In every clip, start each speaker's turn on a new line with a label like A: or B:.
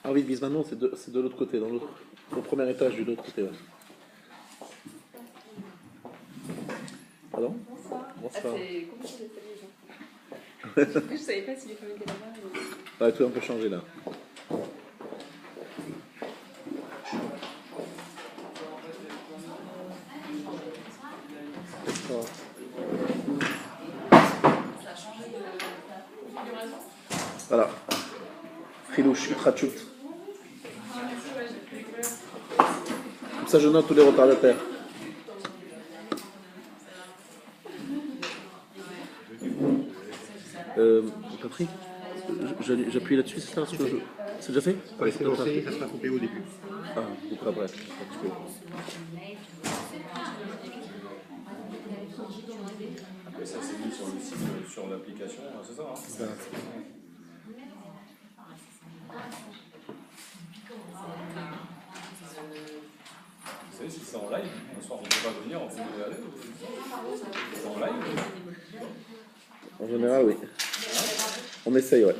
A: Ah oui, Bismanon, c'est de l'autre côté, au premier étage de l'autre côté. Ouais. Pardon?
B: Bonsoir.
A: Bonsoir.
B: Ah, c'est compliqué d'être les gens. Je savais pas si les femmes étaient là-bas.
A: Ouais, tout a un peu changé là. Voilà. Khilouch, Utrachut. Comme ça, je note tous les retardataires. Patrick, j'appuie là-dessus, c'est ça? C'est déjà fait?
C: Pour les séries, ça sera coupé au début.
A: Ah, donc après.
D: Après ça c'est mis sur le site, sur l'application, c'est ça hein? Vous savez si c'est en live, un soir on ne peut pas venir, on peut y aller. C'est en live?
A: En général, oui. On essaye, ouais.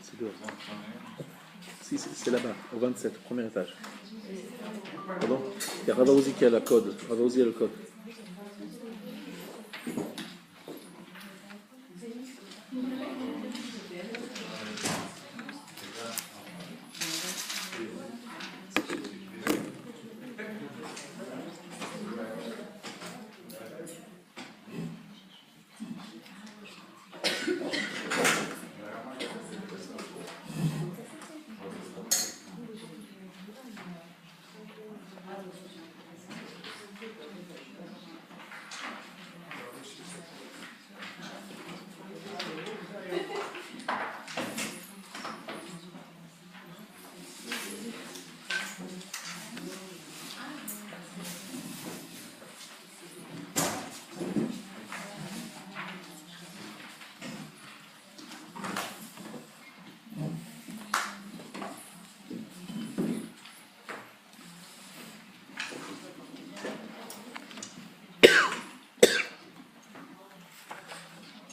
A: C'est dehors. Si, c'est là-bas, au 27, premier étage. Pardon? Il y a Ravaouzi qui a la code. Ravaouzi a le code.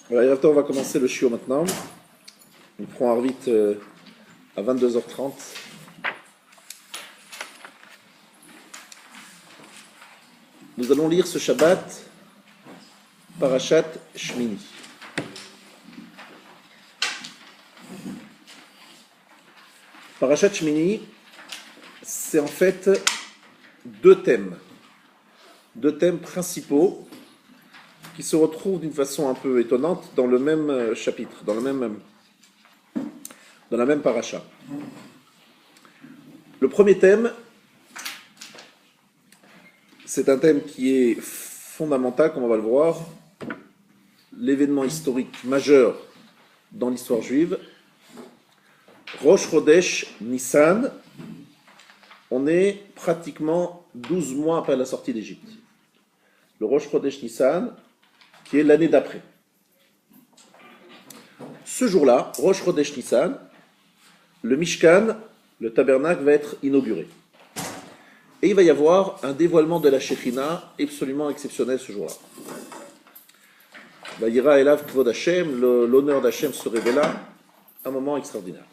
A: Voilà, on va commencer le chiot maintenant. On prend Arvit à 22h30. Nous allons lire ce Shabbat Parashat Shmini. Parashat Shmini, c'est en fait deux thèmes principaux qui se retrouvent d'une façon un peu étonnante dans le même chapitre, dans la même paracha. Le premier thème, c'est un thème qui est fondamental, comme on va le voir, l'événement historique majeur dans l'histoire juive. Rosh Chodesh Nissan, on est pratiquement 12 mois après la sortie d'Égypte. Le Rosh Chodesh Nissan, qui est l'année d'après. Ce jour-là, Rosh Chodesh Nissan, le Mishkan, le tabernacle, va être inauguré. Et il va y avoir un dévoilement de la Shekhinah absolument exceptionnel ce jour-là. Vayira Elav Kvod Hashem, l'honneur d'Hashem se révéla, un moment extraordinaire.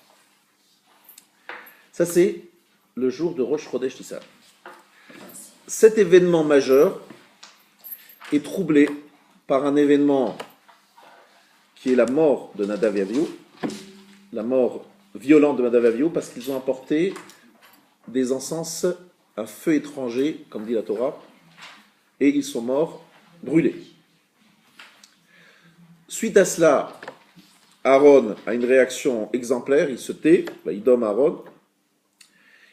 A: Ça, c'est le jour de Rosh Chodesh Nissan. Cet événement majeur est troublé par un événement qui est la mort de Nadav et Avihu, la mort violente de Nadav et Avihu parce qu'ils ont apporté des encens à feu étranger, comme dit la Torah, et ils sont morts brûlés. Suite à cela, Aaron a une réaction exemplaire, il se tait, il domme Aaron,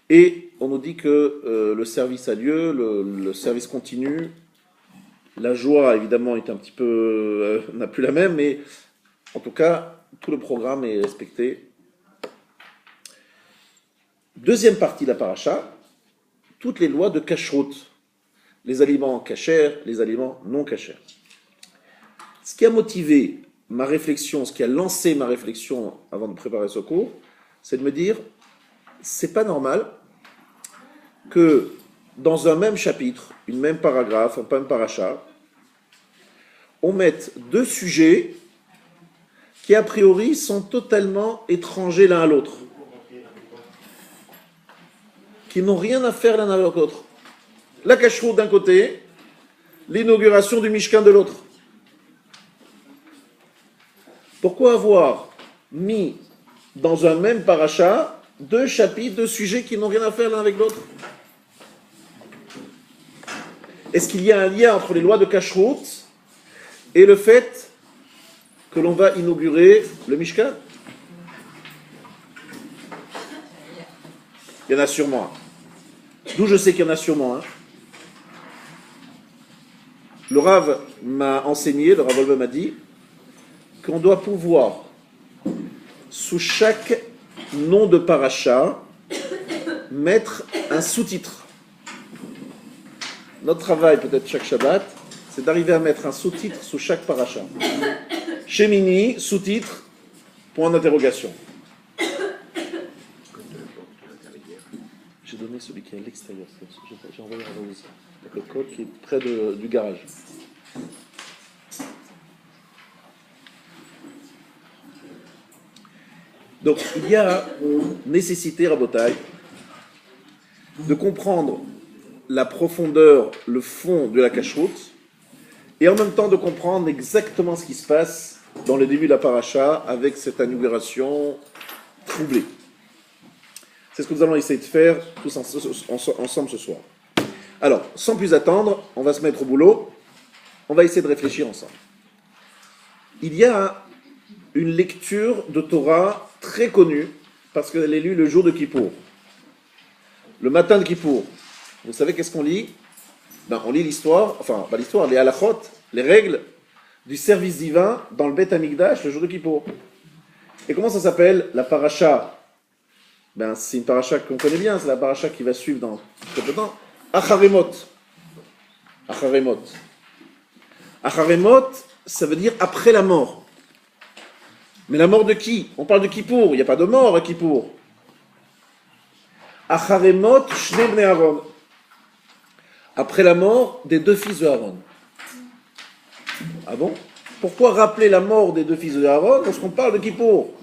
A: et on nous dit que le service a lieu, le service continue, la joie évidemment est un petit peu, n'a plus la même, mais en tout cas, tout le programme est respecté. Deuxième partie de la paracha, toutes les lois de kashrut, les aliments kashers, les aliments non kashers. Ce qui a motivé ma réflexion, ce qui a lancé ma réflexion avant de préparer ce cours, c'est de me dire, c'est pas normal que dans un même chapitre, une même paragraphe, un même paracha, on mette deux sujets qui a priori sont totalement étrangers l'un à l'autre, qui n'ont rien à faire l'un avec l'autre. La kashrut d'un côté, l'inauguration du Mishkan de l'autre. Pourquoi avoir mis dans un même paracha deux chapitres, deux sujets qui n'ont rien à faire l'un avec l'autre? Est-ce qu'il y a un lien entre les lois de kashrut et le fait que l'on va inaugurer le Mishkan? Il y en a sûrement un. D'où je sais qu'il y en a sûrement un. Le Rav m'a enseigné, le Rav Olbe m'a dit qu'on doit pouvoir, sous chaque nom de paracha, mettre un sous-titre. Notre travail, peut-être chaque Shabbat, c'est d'arriver à mettre un sous-titre sous chaque paracha. Shemini, sous-titre, point d'interrogation. J'ai donné celui qui est à l'extérieur. J'ai envoyé un rose. Le code qui est près du garage. Donc, il y a nécessité, Rabotai, de comprendre la profondeur, le fond de la kashrut, et en même temps de comprendre exactement ce qui se passe dans le début de la paracha avec cette inauguration troublée. C'est ce que nous allons essayer de faire tous ensemble ce soir. Alors, sans plus attendre, on va se mettre au boulot, on va essayer de réfléchir ensemble. Il y a une lecture de Torah très connue, parce qu'elle est lue le jour de Kippour. Le matin de Kippour. Vous savez qu'est-ce qu'on lit? On lit l'histoire, enfin, pas l'histoire, les halachot, les règles du service divin dans le Beth Amikdash le jour de Kippour. Et comment ça s'appelle? La paracha. C'est une paracha qu'on connaît bien, c'est la paracha qui va suivre dans très peu de temps. Acharemot. Acharemot. Acharemot, ça veut dire après la mort. Mais la mort de qui? On parle de Kippour, il n'y a pas de mort à Kippour. Acharemot Shnei Bnei Aaron. Après la mort des deux fils de Aaron. Ah bon? Pourquoi rappeler la mort des deux fils de Aaron lorsqu'on parle de Kippour?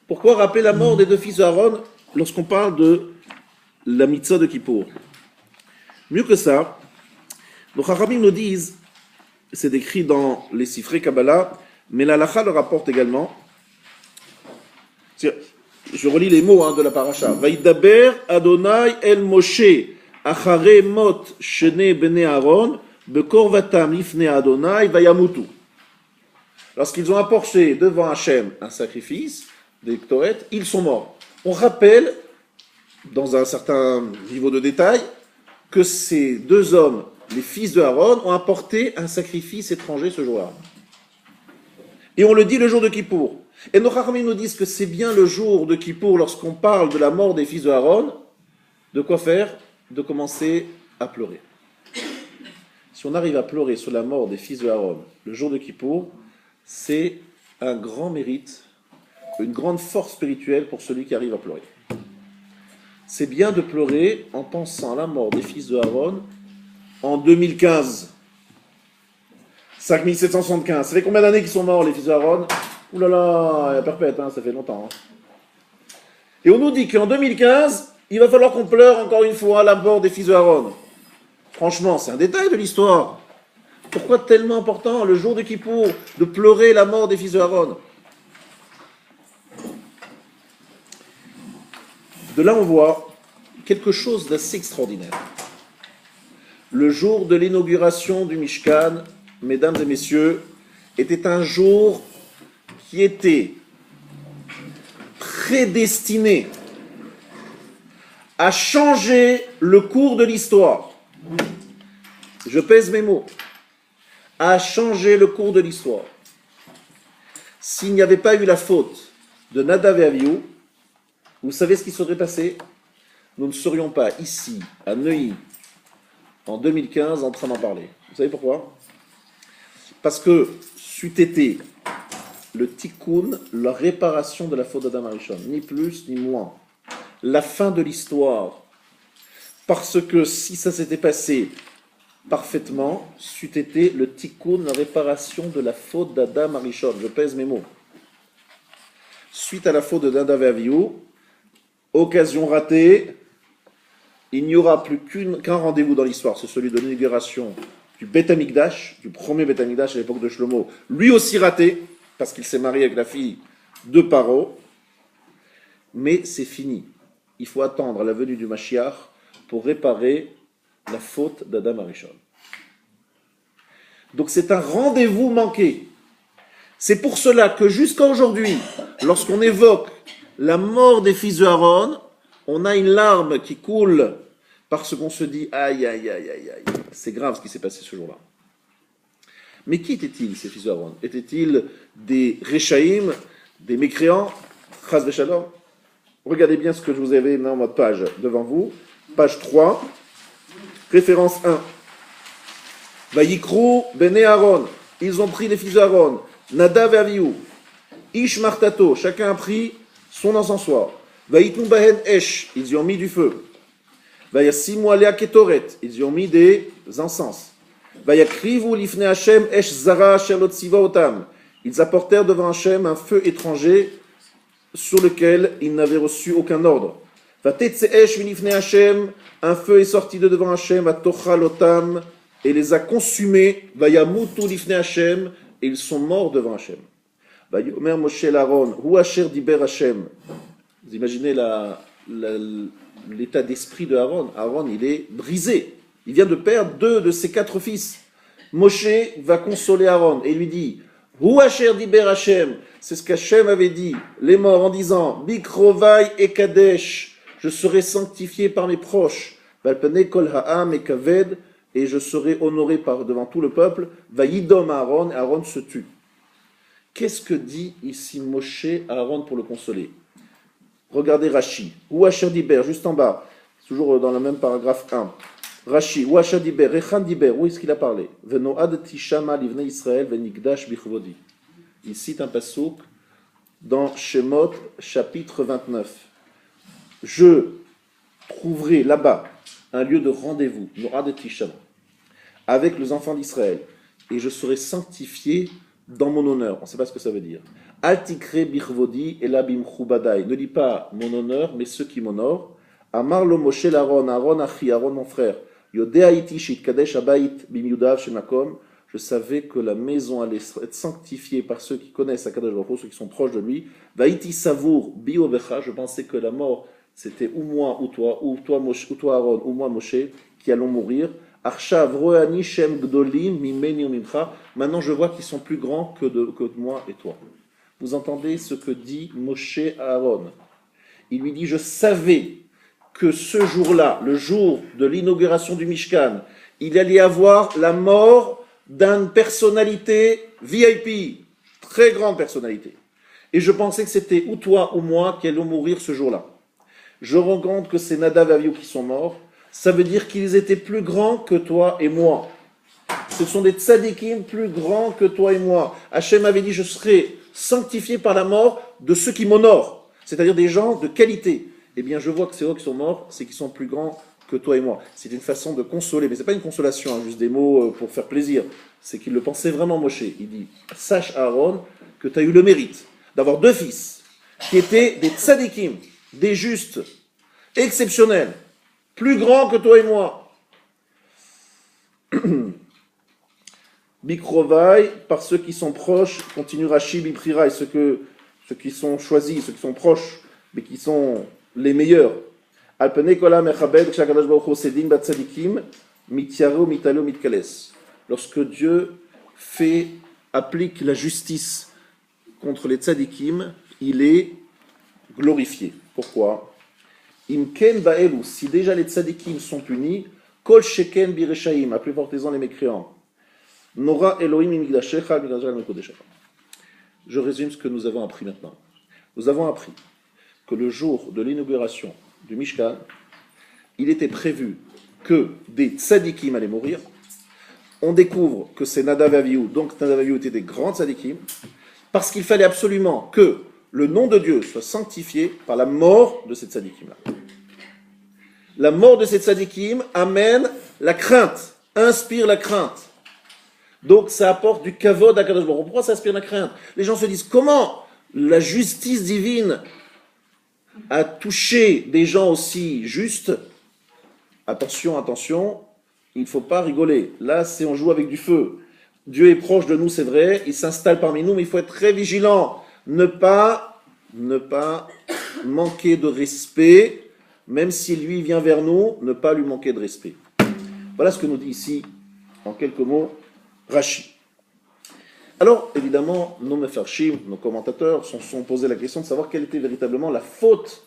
A: Pourquoi rappeler la mort des deux fils de Aaron lorsqu'on parle de la mitzvah de Kippour? Mieux que ça, nos Chachamim nous disent, c'est décrit dans les Sifrei Kabbalah, mais la Halacha le rapporte également. Je relis les mots de la paracha. Vaïdaber Adonai el Moshe achare mot shene bnei Aaron bekorvatam lifnei Adonai vayamutu. Lorsqu'ils ont apporté devant Hachem un sacrifice, des Ktoret, ils sont morts. On rappelle, dans un certain niveau de détail, que ces deux hommes, les fils de Aaron, ont apporté un sacrifice étranger ce jour-là. Et on le dit le jour de Kippour. Et nos Chachamim nous disent que c'est bien le jour de Kippour, lorsqu'on parle de la mort des fils de Aaron, de quoi faire? De commencer à pleurer. Si on arrive à pleurer sur la mort des fils de Aaron le jour de Kippour, c'est un grand mérite, une grande force spirituelle pour celui qui arrive à pleurer. C'est bien de pleurer en pensant à la mort des fils de Aaron en 2015. 5775. Ça fait combien d'années qu'ils sont morts, les fils de Aaron? Ouh là là, il y a perpète, ça fait longtemps. Et on nous dit qu'en 2015, il va falloir qu'on pleure encore une fois la mort des fils de Aaron. Franchement, c'est un détail de l'histoire. Pourquoi tellement important, le jour de Kippour, de pleurer la mort des fils de Aaron? De là, on voit quelque chose d'assez extraordinaire. Le jour de l'inauguration du Mishkan, mesdames et messieurs, était un jour qui était prédestiné à changer le cours de l'histoire. Je pèse mes mots. À changer le cours de l'histoire. S'il n'y avait pas eu la faute de Nadav et Avihu, vous savez ce qui serait passé? Nous ne serions pas ici, à Neuilly, en 2015, en train d'en parler. Vous savez pourquoi? Parce que c'eût été le tikkun, la réparation de la faute d'Adam Arishon, ni plus ni moins. La fin de l'histoire. Parce que si ça s'était passé parfaitement, c'eût été le tikkun, la réparation de la faute d'Adam Arishon. Je pèse mes mots. Suite à la faute de Nadav et Avihu, occasion ratée, il n'y aura plus qu'un rendez-vous dans l'histoire, c'est celui de l'inauguration du Beth Amikdash, du premier Beth Amikdash à l'époque de Shlomo, lui aussi raté, parce qu'il s'est marié avec la fille de Paro, mais c'est fini. Il faut attendre la venue du Mashiach pour réparer la faute d'Adam Arishon. Donc c'est un rendez-vous manqué. C'est pour cela que jusqu'à aujourd'hui, lorsqu'on évoque la mort des fils de Aaron, on a une larme qui coule parce qu'on se dit aïe, aïe, aïe, aïe, aïe. C'est grave ce qui s'est passé ce jour-là. Mais qui étaient-ils, ces fils de Aaron? Étaient-ils des Réchaïm, des mécréants? Chas v'shalom. Regardez bien ce que je vous avais mis en mode page devant vous. Page 3, référence 1. Vayikru bene Aaron. Ils ont pris les fils d'Aaron. Nadav et Avihu. Ish martato. Chacun a pris son encensoir. Vayitnu bahen esh. Ils y ont mis du feu. Vayasimu alea ketoret. Ils y ont mis des encens. Vayakrivu lifne Hashem esh zara asher lo tziva otam. Ils apportèrent devant Hashem un feu étranger sur lequel ils n'avaient reçu aucun ordre. Vatetze esh milifne Hashem. Un feu est sorti de devant Hashem. Vatochal otam. Et les a consumés. Vayamutu lifne Hashem. Et ils sont morts devant Hashem. Vayomer Moshe l'Aaron. Hu asher diber Hashem. Vous imaginez l'état d'esprit de Aaron. Aaron, il est brisé. Il vient de perdre 2 de ses 4 fils. Moshe va consoler Aaron et lui dit Hu asher diber Hashem. C'est ce qu'Hashem avait dit, les morts, en disant Bikrovai et Kadesh. Je serai sanctifié par mes proches. Valpene kol ha'am et kaved. Et je serai honoré devant tout le peuple. Vayidom Aaron. Aaron se tue. Qu'est-ce que dit ici Moshe à Aaron pour le consoler? Regardez Rashi. Ou Asher Diber, juste en bas, toujours dans le même paragraphe 1. Rashi, ou Asher Diber, Rechan Diber, où est-ce qu'il a parlé? Venoad Tishama livne Israël venigdash bichvodi. Il cite un passouk dans Shemot, chapitre 29. Je trouverai là-bas un lieu de rendez-vous, Noad Tishama, avec les enfants d'Israël, et je serai sanctifié dans mon honneur. On ne sait pas ce que ça veut dire. Altikre bichvodi elabim chubadai. Ne dis pas mon honneur, mais ceux qui m'honorent. Amar lo Moshe l'Aaron, Aaron achi, Aaron mon frère. Yodea iti shit kadesh abayit bim yudav shemakom. Je savais que la maison allait être sanctifiée par ceux qui connaissent Akadosh Baruch Hu, ceux qui sont proches de lui. Vaiti savour biobecha. Je pensais que la mort c'était ou moi ou toi Moshe, ou toi Aaron, ou moi Moshe qui allons mourir. Arshav roani shem gdolim mimeni umimcha. Maintenant je vois qu'ils sont plus grands que moi et toi. Vous entendez ce que dit Moshe à Aaron? Il lui dit, je savais que ce jour-là, le jour de l'inauguration du Mishkan, il allait y avoir la mort d'une personnalité VIP, très grande personnalité. Et je pensais que c'était ou toi ou moi qui allions mourir ce jour-là. Je rends compte que c'est Nadav et Avihu qui sont morts. Ça veut dire qu'ils étaient plus grands que toi et moi. Ce sont des tzadikim plus grands que toi et moi. Hachem avait dit, je serai sanctifié par la mort de ceux qui m'honorent, c'est-à-dire des gens de qualité. Eh bien, je vois que c'est eux qui sont morts, c'est qu'ils sont plus grands que toi et moi. C'est une façon de consoler, mais ce n'est pas une consolation, hein, juste des mots pour faire plaisir. C'est qu'il le pensait vraiment, Moshe. Il dit, sache Aaron que tu as eu le mérite d'avoir 2 fils qui étaient des tzadikim, des justes, exceptionnels, plus grands que toi et moi. Bikrovai, par ceux qui sont proches, continue Rashi, Biprirai, ceux qui sont choisis, ceux qui sont proches, mais qui sont les meilleurs. Alpene kola mechabed kshakadosh baruch hu sedim batzadikim mityaro mitalo mitkales. Lorsque Dieu applique la justice contre les tzadikim, il est glorifié. Pourquoi? Imken ba'elu, si déjà les tzadikim sont punis, kol sheken bireshaim, à plus forte raison les mécréants. Nora Elohim imigdashecha migdashal mekodeshecha. Je résume ce que nous avons appris maintenant. Nous avons appris que le jour de l'inauguration du Mishkan, il était prévu que des tzadikim allaient mourir. On découvre que c'est Nadav et Avihu, donc Nadav et Avihu étaient des grands tzadikim, parce qu'il fallait absolument que le nom de Dieu soit sanctifié par la mort de ces tzadikim-là. La mort de ces tzadikim amène la crainte, inspire la crainte. Donc ça apporte du kavod à Kadosh Baruch Hu. Pourquoi ça inspire la crainte? Les gens se disent, comment la justice divine a touché des gens aussi justes? Attention, attention, il ne faut pas rigoler. Là, on joue avec du feu. Dieu est proche de nous, c'est vrai, il s'installe parmi nous, mais il faut être très vigilant. Ne pas manquer de respect, même si lui vient vers nous, ne pas lui manquer de respect. Voilà ce que nous dit ici, en quelques mots, Rashi. Alors, évidemment, nos mefarshim, nos commentateurs, se sont posé la question de savoir quelle était véritablement la faute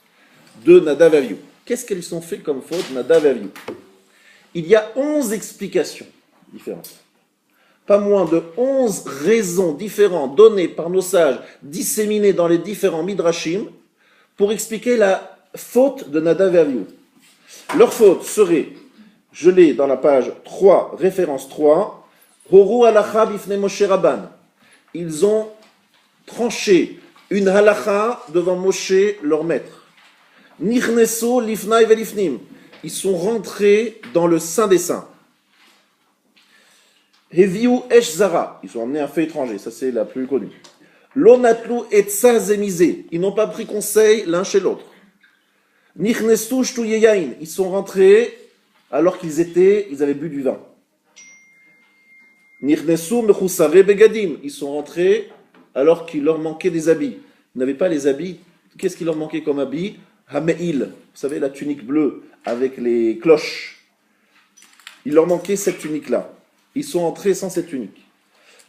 A: de Nadav et Avihu. Qu'est-ce qu'ils ont fait comme faute, Nadav et Avihu? Il y a 11 explications différentes. Pas moins de 11 raisons différentes données par nos sages, disséminées dans les différents midrashim, pour expliquer la faute de Nadav et Avihu. Leur faute serait, je l'ai dans la page 3, référence 3, Horu halacha bifnei Moshe Rabban. Ils ont tranché une halacha devant Moshe, leur maître. Nichnesu lifnai velifnim. Ils sont rentrés dans le Saint des Saints. Heviu esh zara. Ils ont emmené un feu étranger, ça c'est la plus connue. Lo natlu etza zemizé. Ils n'ont pas pris conseil l'un chez l'autre. Nichnesu shtu yeyain. Ils sont rentrés alors qu'ils avaient bu du vin. Nichnesu mechusare begadim. Ils sont rentrés alors qu'il leur manquait des habits. Ils n'avaient pas les habits. Qu'est-ce qu'il leur manquait comme habits? Hameil. Vous savez, la tunique bleue avec les cloches. Il leur manquait cette tunique-là. Ils sont entrés sans cette tunique.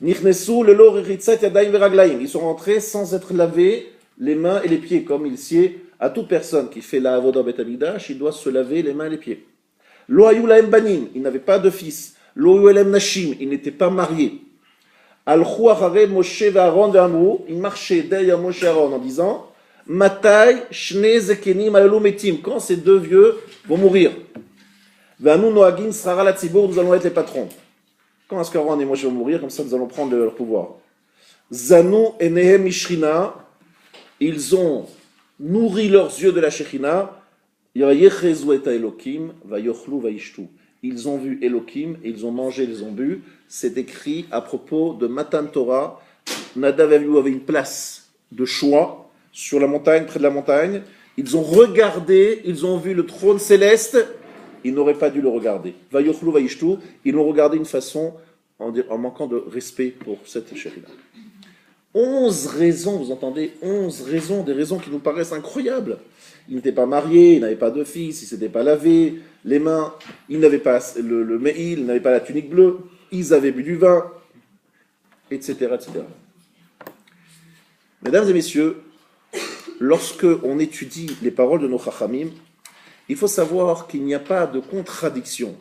A: Nichnesu lelo richitzat yadayim veraglaim. Ils sont rentrés sans être lavés les mains et les pieds, comme il sied à toute personne qui fait la avoda bet hamikdash, il doit se laver les mains et les pieds. Lo hayu lahem banim. Ils n'avaient pas de fils. Lo hayu elem nashim. Ils n'étaient pas mariés. Alchu achare Moshe ve'Aaron ve'amru. Ils marchaient derrière Moshe et Aaron en disant Matai shne zekenim alelu metim. Quand ces deux vieux vont mourir. Ve'anu noagim srara la tzibur. Nous allons être les patrons. Quand est-ce qu'Aaron et Moshe vont mourir? Comme ça, nous allons prendre leur pouvoir. Zanu enehem mishrina. Ils ont nourri leurs yeux de la Shekhinah. Yayechezu et Elokim vayochlu vaishtu. Ils ont vu Elokim et ils ont mangé, ils ont bu. C'est écrit à propos de Matan Torah. Nadav et Avihu avaient une place de choix sur la montagne, près de la montagne. Ils ont regardé, ils ont vu le trône céleste. Ils n'auraient pas dû le regarder. Vayochlu vaishtu. Ils l'ont regardé d'une façon en manquant de respect pour cette Shekhinah. 11 raisons, vous entendez, 11 raisons, des raisons qui nous paraissent incroyables. Ils n'étaient pas mariés, ils n'avaient pas de fils, ils ne s'étaient pas lavés les mains, ils n'avaient pas le me'il, ils n'avaient pas la tunique bleue, ils avaient bu du vin, etc., etc. Mesdames et messieurs, lorsque on étudie les paroles de nos chachamim, il faut savoir qu'il n'y a pas de contradiction.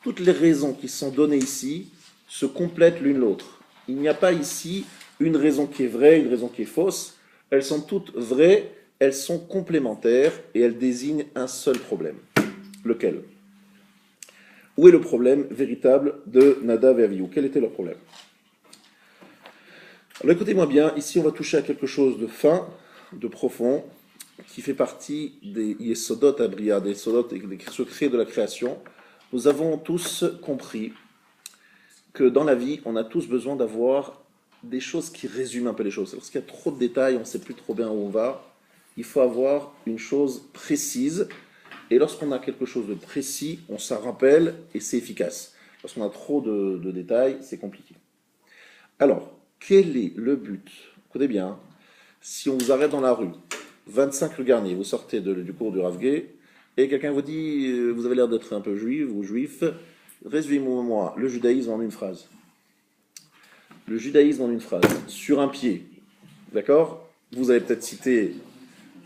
A: Toutes les raisons qui sont données ici se complètent l'une l'autre. Il n'y a pas ici une raison qui est vraie, une raison qui est fausse. Elles sont toutes vraies, elles sont complémentaires et elles désignent un seul problème. Lequel? Où est le problème véritable de Nadav et Avihu? Quel était leur problème? Alors écoutez-moi bien, ici on va toucher à quelque chose de fin, de profond, qui fait partie des Yesodot Abriya, des Yesodot, des secrets de la création. Nous avons tous compris que dans la vie, on a tous besoin d'avoir des choses qui résument un peu les choses. Lorsqu'il y a trop de détails, on ne sait plus trop bien où on va. Il faut avoir une chose précise. Et lorsqu'on a quelque chose de précis, on s'en rappelle et c'est efficace. Lorsqu'on a trop de détails, c'est compliqué. Alors, quel est le but? Écoutez bien, si on vous arrête dans la rue 25 rue Garnier, vous sortez du cours du Rav Gay, et quelqu'un vous dit, vous avez l'air d'être un peu juif ou juif, résumez-moi le judaïsme en une phrase. Le judaïsme en une phrase, sur un pied, d'accord? Vous avez peut-être cité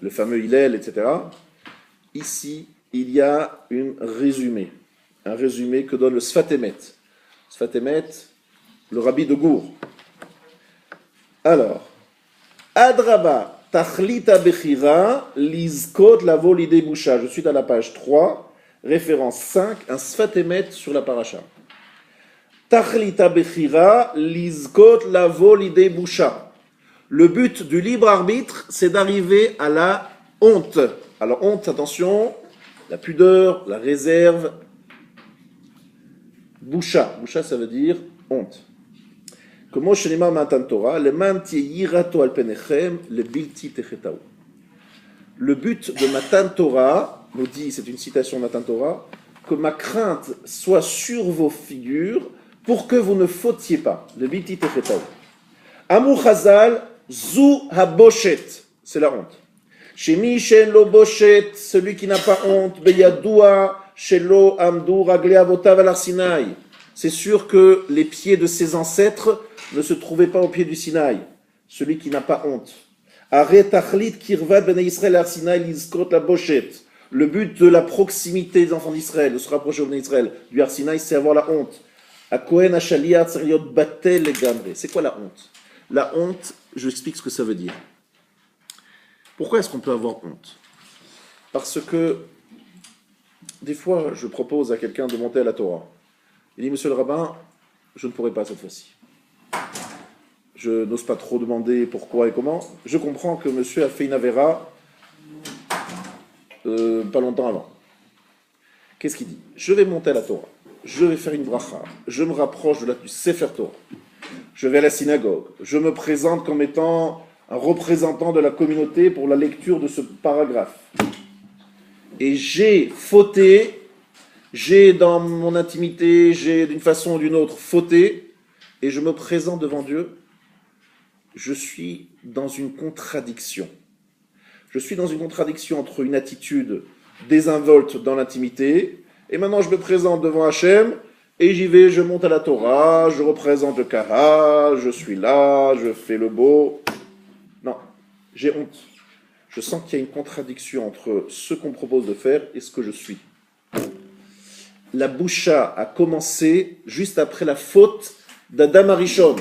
A: le fameux Hillel, etc. Ici, il y a un résumé que donne le Sfat Emet. Sfat Emet, le rabbi de Gour. Alors, Adraba, Tachlita Bechira, Lizkot Lavo Lidei Busha. Je suis à la page 3, référence 5, un Sfat Emet sur la paracha. Tachlita Bechira, Lizkot Lavo Lidei Busha. Le but du libre arbitre, c'est d'arriver à la honte. Alors, honte, attention, la pudeur, la réserve. Busha, ça veut dire honte. Comme Shenema Matan Torah, le manti yirato al penechem, le bilti techetao. Le but de Matan Torah, nous dit, c'est une citation de Matan Torah, que ma crainte soit sur vos figures pour que vous ne fautiez pas. Le bilti techetao. Amou Chazal, zu haboshet, c'est la honte. Shemi shen lo boshet, celui qui n'a pas honte, beyadoua, shelo amdu raglei avotav al Sinai. C'est sûr que les pieds de ses ancêtres ne se trouvaient pas au pied du Sinaï. Celui qui n'a pas honte. Arrête tachlit kirvat ben Israël al Sinai lizkot la boshet. Le but de la proximité des enfants d'Israël, de se rapprocher au ben Israël du Har Sinaï, c'est avoir la honte. A Kohen Ashaliah tseriot batel legamre. C'est quoi la honte? La honte, je vous explique ce que ça veut dire. Pourquoi est-ce qu'on peut avoir honte? Parce que des fois, je propose à quelqu'un de monter à la Torah. Il dit, monsieur le rabbin, je ne pourrai pas cette fois-ci. Je n'ose pas trop demander pourquoi et comment. Je comprends que monsieur a fait une avéra pas longtemps avant. Qu'est-ce qu'il dit? Je vais monter à la Torah. Je vais faire une bracha. Je me rapproche du Sefer Torah. Je vais à la synagogue. Je me présente comme étant un représentant de la communauté pour la lecture de ce paragraphe. Et j'ai fauté. J'ai dans mon intimité, j'ai d'une façon ou d'une autre fauté, et je me présente devant Dieu, je suis dans une contradiction. Je suis dans une contradiction entre une attitude désinvolte dans l'intimité, et maintenant je me présente devant Hachem, et j'y vais, je monte à la Torah, je représente le Kara, je suis là, je fais le beau. Non, j'ai honte. Je sens qu'il y a une contradiction entre ce qu'on me propose de faire et ce que je suis. La boucha a commencé juste après la faute d'Adam Arishon.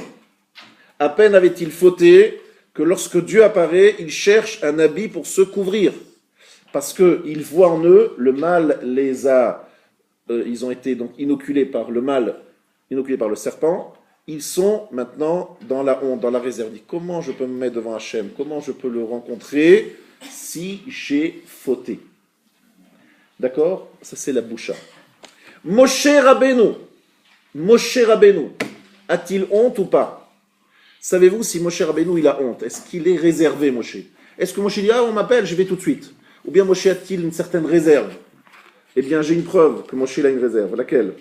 A: À peine avait-il fauté que lorsque Dieu apparaît, il cherche un habit pour se couvrir. Parce qu'il voit en eux, le mal les a... ils ont été donc inoculés par le mal, inoculés par le serpent. Ils sont maintenant dans la honte, dans la réserve. Comment je peux me mettre devant Hachem? Comment je peux le rencontrer si j'ai fauté? D'accord? Ça c'est la boucha. Moshe Rabbeinu, a-t-il honte ou pas? Savez-vous si Moshe Rabbeinu il a honte? Est-ce qu'il est réservé, Moshe? Est-ce que Moshe dit, on m'appelle, je vais tout de suite? Ou bien Moshe a-t-il une certaine réserve? Eh bien, j'ai une preuve que Moshe a une réserve. Laquelle?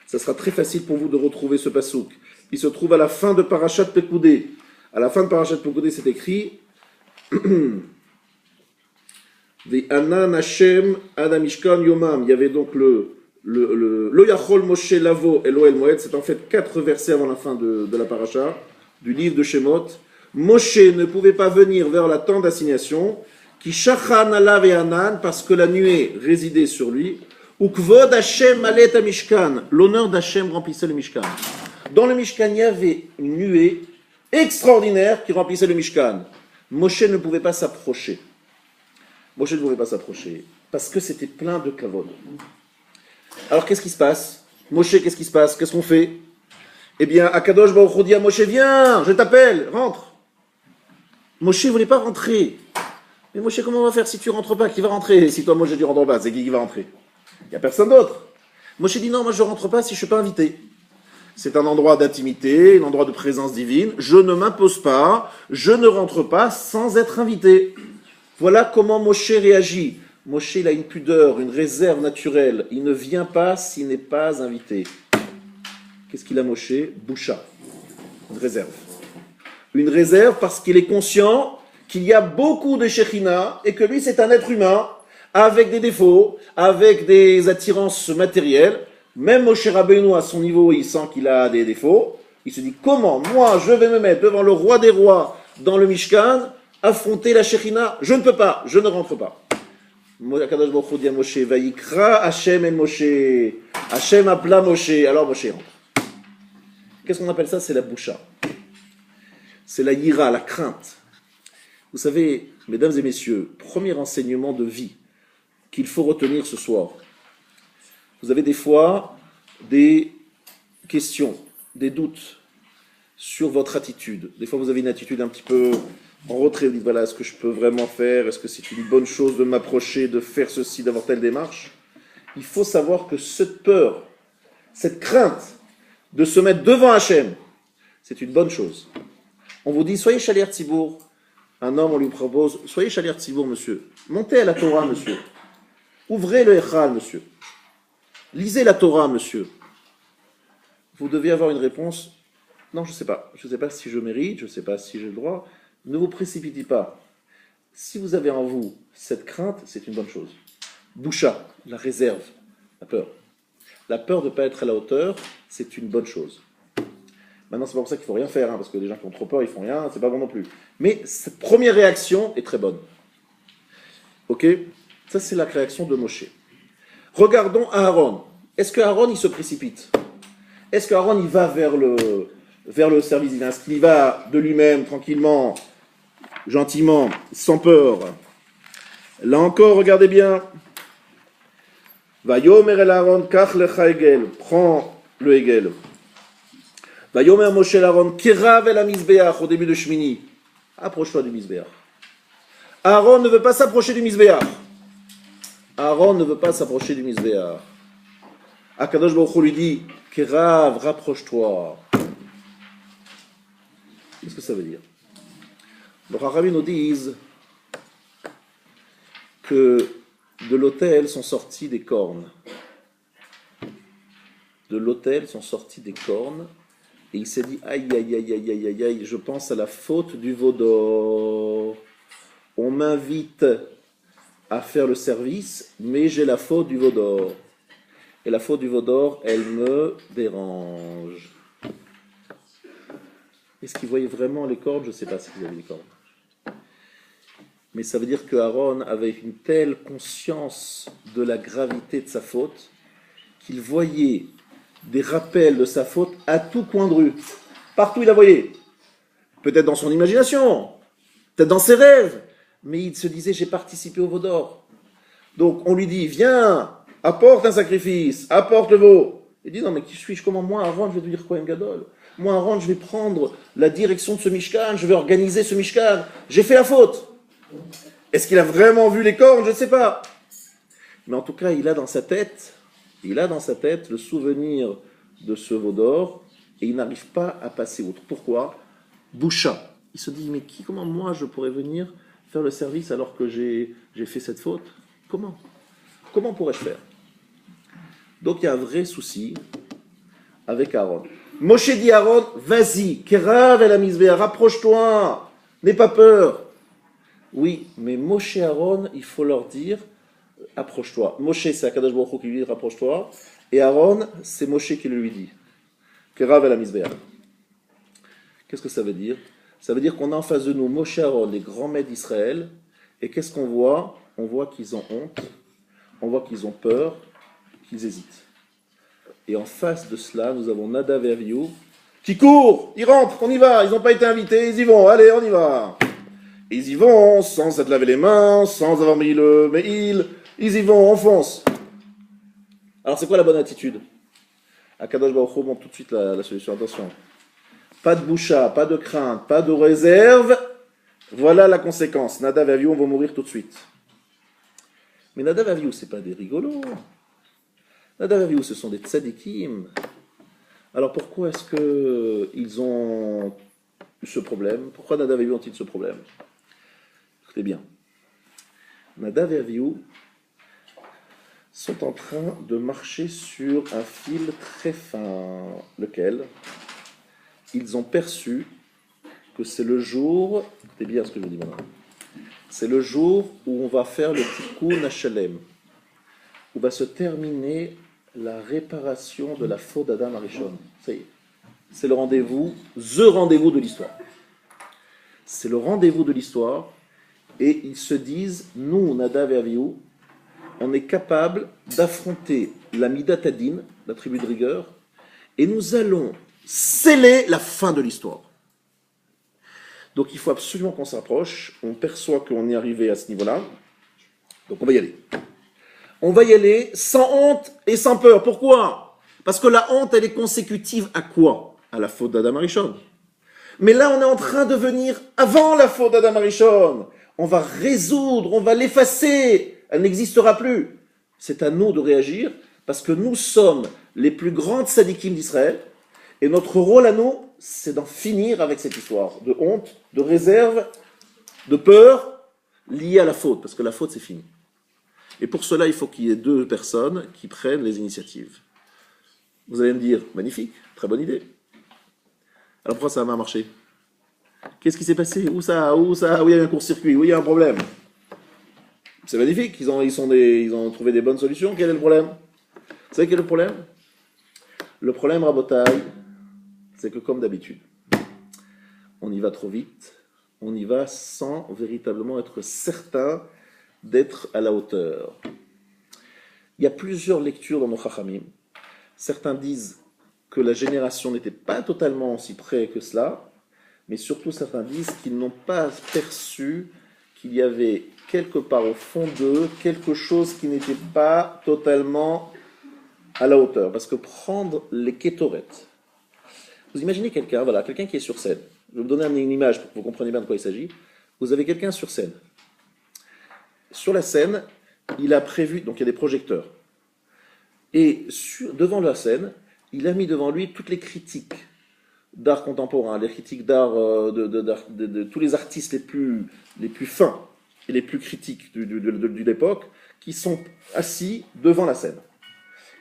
A: Ça sera très facile pour vous de retrouver ce pasouk. Il se trouve à la fin de Parashat Pekudei. À la fin de Parashat Pekudei, c'est écrit Anan Hashem Adam Mishkan Yomam. Il y avait donc le Lo Yachol Moshe Lavo Elohel Moed. C'est en fait 4 versets avant la fin de la paracha, du livre de Shemot. Moshe ne pouvait pas venir vers la tente d'assignation, qui Shachan Alav et Anan, parce que la nuée résidait sur lui. Ou Kvod Hashem Malet Mishkan. L'honneur d'Hashem remplissait le Mishkan. Dans le Mishkan, il y avait une nuée extraordinaire qui remplissait le Mishkan. Moshe ne pouvait pas s'approcher. Moshe ne pouvait pas s'approcher, parce que c'était plein de kavod. Alors qu'est-ce qui se passe? Moshe, qu'est-ce qui se passe? Qu'est-ce qu'on fait? Eh bien, Akadosh Baruch Hu dit à Moshe, viens, je t'appelle, rentre. Moshe ne voulait pas rentrer. Mais Moshe, comment on va faire si tu rentres pas? Qui va rentrer? Si toi, Moshe, tu rentres pas, c'est qui va rentrer? Il n'y a personne d'autre. Moshe dit, non, moi je ne rentre pas si je ne suis pas invité. C'est un endroit d'intimité, un endroit de présence divine. Je ne m'impose pas, je ne rentre pas sans être invité. Voilà comment Moshe réagit. Moshe, il a une pudeur, une réserve naturelle. Il ne vient pas s'il n'est pas invité. Qu'est-ce qu'il a, Moshe? Boucha. Une réserve. Une réserve parce qu'il est conscient qu'il y a beaucoup de Shekhinah et que lui c'est un être humain avec des défauts, avec des attirances matérielles. Même Moshe Rabbeinu à son niveau, il sent qu'il a des défauts. Il se dit comment moi je vais me mettre devant le roi des rois dans le Mishkan, affronter la Shekhinah? Je ne peux pas, je ne rentre pas. Akadosh Baruch Hu dit à Moshe, Vayikra Hashem el Moshe. Hashem appela Moshe. Alors Moshe rentre. Qu'est-ce qu'on appelle ça? C'est la boucha. C'est la yira, la crainte. Vous savez, mesdames et messieurs, premier enseignement de vie qu'il faut retenir ce soir. Vous avez des fois des questions, des doutes sur votre attitude. Des fois, vous avez une attitude un petit peu en retrait. Vous dites, voilà, est-ce que je peux vraiment faire? Est-ce que c'est une bonne chose de m'approcher, de faire ceci, d'avoir telle démarche? Il faut savoir que cette peur, cette crainte de se mettre devant Hachem, c'est une bonne chose. On vous dit, soyez Shaliach Tzibour. Un homme, on lui propose, soyez Shaliach Tzibour, monsieur. Montez à la Torah, monsieur. Ouvrez le Echal, monsieur. Lisez la Torah, monsieur. Vous devez avoir une réponse. Non, je ne sais pas. Je ne sais pas si je mérite, je ne sais pas si j'ai le droit. Ne vous précipitez pas. Si vous avez en vous cette crainte, c'est une bonne chose. Boucha, la réserve, la peur. La peur de ne pas être à la hauteur, c'est une bonne chose. Maintenant, c'est pas pour ça qu'il ne faut rien faire, parce que les gens qui ont trop peur, ils font rien, c'est pas bon non plus. Mais cette première réaction est très bonne. Ok? Ça, c'est la réaction de Moshe. Regardons Aaron. Est-ce que Aaron, il se précipite? Est-ce qu'Aaron, il va vers le service divin? Est-ce qu'il va de lui-même, tranquillement, gentiment, sans peur? Là encore, regardez bien. Va yomer el Aaron, kach lecha egel. Prends le egel. Va yomer Moshe el Aaron, kirav el hamizbeach, au début de Shmini. Approche-toi du Mizbeach. Aaron ne veut pas s'approcher du Mizbeach. Aaron ne veut pas s'approcher du Mizbeach. Akadosh Baruch Hu lui dit, Kerav, rapproche-toi. Qu'est-ce que ça veut dire? Les Rabbins nous disent que de l'autel sont sorties des cornes. De l'autel sont sorties des cornes. Et il s'est dit, aïe, aïe, aïe, aïe, aïe, aïe, aïe, je pense à la faute du veau d'or. On m'invite à faire le service, mais j'ai la faute du veau d'or. Et la faute du veau d'or, elle me dérange. Est-ce qu'il voyait vraiment les cornes? Je ne sais pas s'il avait les cornes. Mais ça veut dire que Aaron avait une telle conscience de la gravité de sa faute qu'il voyait des rappels de sa faute à tout coin de rue. Partout il la voyait. Peut-être dans son imagination, peut-être dans ses rêves. Mais il se disait, j'ai participé au veau d'or. Donc on lui dit, viens, apporte un sacrifice, apporte le veau. Il dit, non mais qui suis-je? Comment moi, Aaron, je vais devenir Kohen Gadol? Moi, Aaron, je vais prendre la direction de ce Mishkan, je vais organiser ce Mishkan. J'ai fait la faute. Est-ce qu'il a vraiment vu les cornes? Je ne sais pas. Mais en tout cas, il a dans sa tête le souvenir de ce veau d'or et il n'arrive pas à passer outre. Pourquoi? Boucha. Il se dit, mais comment moi je pourrais venir faire le service alors que j'ai fait cette faute? Comment pourrais-je faire? Donc il y a un vrai souci avec Aaron. Moshe dit à Aaron, vas-y, Kerav el hamizbeach, rapproche-toi, n'aie pas peur. Oui, mais Moshe et Aaron, il faut leur dire, approche-toi. Moshe, c'est Akadosh Baruch Hu qui lui dit, rapproche-toi. Et Aaron, c'est Moshe qui le lui dit. Kerav el hamizbeach. Qu'est-ce que ça veut dire? Ça veut dire qu'on a en face de nous Moshe et Aaron, les grands maîtres d'Israël. Et qu'est-ce qu'on voit? On voit qu'ils ont honte, on voit qu'ils ont peur, qu'ils hésitent. Et en face de cela, nous avons Nadav et Avihu qui courent, ils rentrent, on y va, ils n'ont pas été invités, ils y vont, allez, on y va. Et ils y vont sans s'être lavé les mains, sans avoir mis le me'il, ils y vont, on fonce. Alors c'est quoi la bonne attitude? Akadosh Baruch Hu montre tout de suite la solution, attention. Pas de boucha, pas de crainte, pas de réserve, voilà la conséquence. Nadav et Avihu vont mourir tout de suite. Mais Nadav et Avihu, ce n'est pas des rigolos. Nadav et Avihu, ce sont des tzadikim. Alors pourquoi est-ce qu'ils ont eu ce problème? Pourquoi Nadav et Avihu ont-ils ce problème? Écoutez bien. Nadav et Avihu sont en train de marcher sur un fil très fin, lequel ils ont perçu que c'est le jour, écoutez bien ce que je vous dis maintenant, c'est le jour où on va faire le Tikkun HaShalem, où va se terminer la réparation de la faute d'Adam Arishon. Ça y est, c'est le rendez-vous, the rendez-vous de l'histoire. C'est le rendez-vous de l'histoire, et ils se disent, nous, Nadav et Avihu, on est capable d'affronter la Midat Hadin, la tribu de rigueur, et nous allons sceller la fin de l'histoire. Donc il faut absolument qu'on s'approche, on perçoit qu'on est arrivé à ce niveau-là, donc on va y aller. On va y aller sans honte et sans peur. Pourquoi ? Parce que la honte, elle est consécutive à quoi ? À la faute d'Adam Arishon. Mais là, on est en train de venir avant la faute d'Adam Arishon. On va résoudre, on va l'effacer. Elle n'existera plus. C'est à nous de réagir, parce que nous sommes les plus grandes sadikim d'Israël, et notre rôle à nous, c'est d'en finir avec cette histoire de honte, de réserve, de peur liée à la faute, parce que la faute, c'est fini. Et pour cela, il faut qu'il y ait deux personnes qui prennent les initiatives. Vous allez me dire, magnifique, très bonne idée. Alors pourquoi ça n'a pas marché ? Qu'est-ce qui s'est passé ? Où il y a eu un court-circuit, où il y a un problème ? C'est magnifique, ils ont trouvé des bonnes solutions. Quel est le problème ? Vous savez quel est le problème ? Le problème, Rabotaï, c'est que comme d'habitude, on y va trop vite, on y va sans véritablement être certain d'être à la hauteur. Il y a plusieurs lectures dans nos Chachamim. Certains disent que la génération n'était pas totalement aussi près que cela, mais surtout certains disent qu'ils n'ont pas perçu qu'il y avait quelque part au fond d'eux quelque chose qui n'était pas totalement à la hauteur. Parce que prendre les kétorettes, vous imaginez quelqu'un qui est sur scène. Je vais vous donner une image pour que vous compreniez bien de quoi il s'agit. Vous avez quelqu'un sur scène. Sur la scène, il a prévu, donc il y a des projecteurs. Et devant la scène, il a mis devant lui toutes les critiques d'art contemporain, les critiques d'art de tous les artistes les plus fins et les plus critiques de l'époque, qui sont assis devant la scène.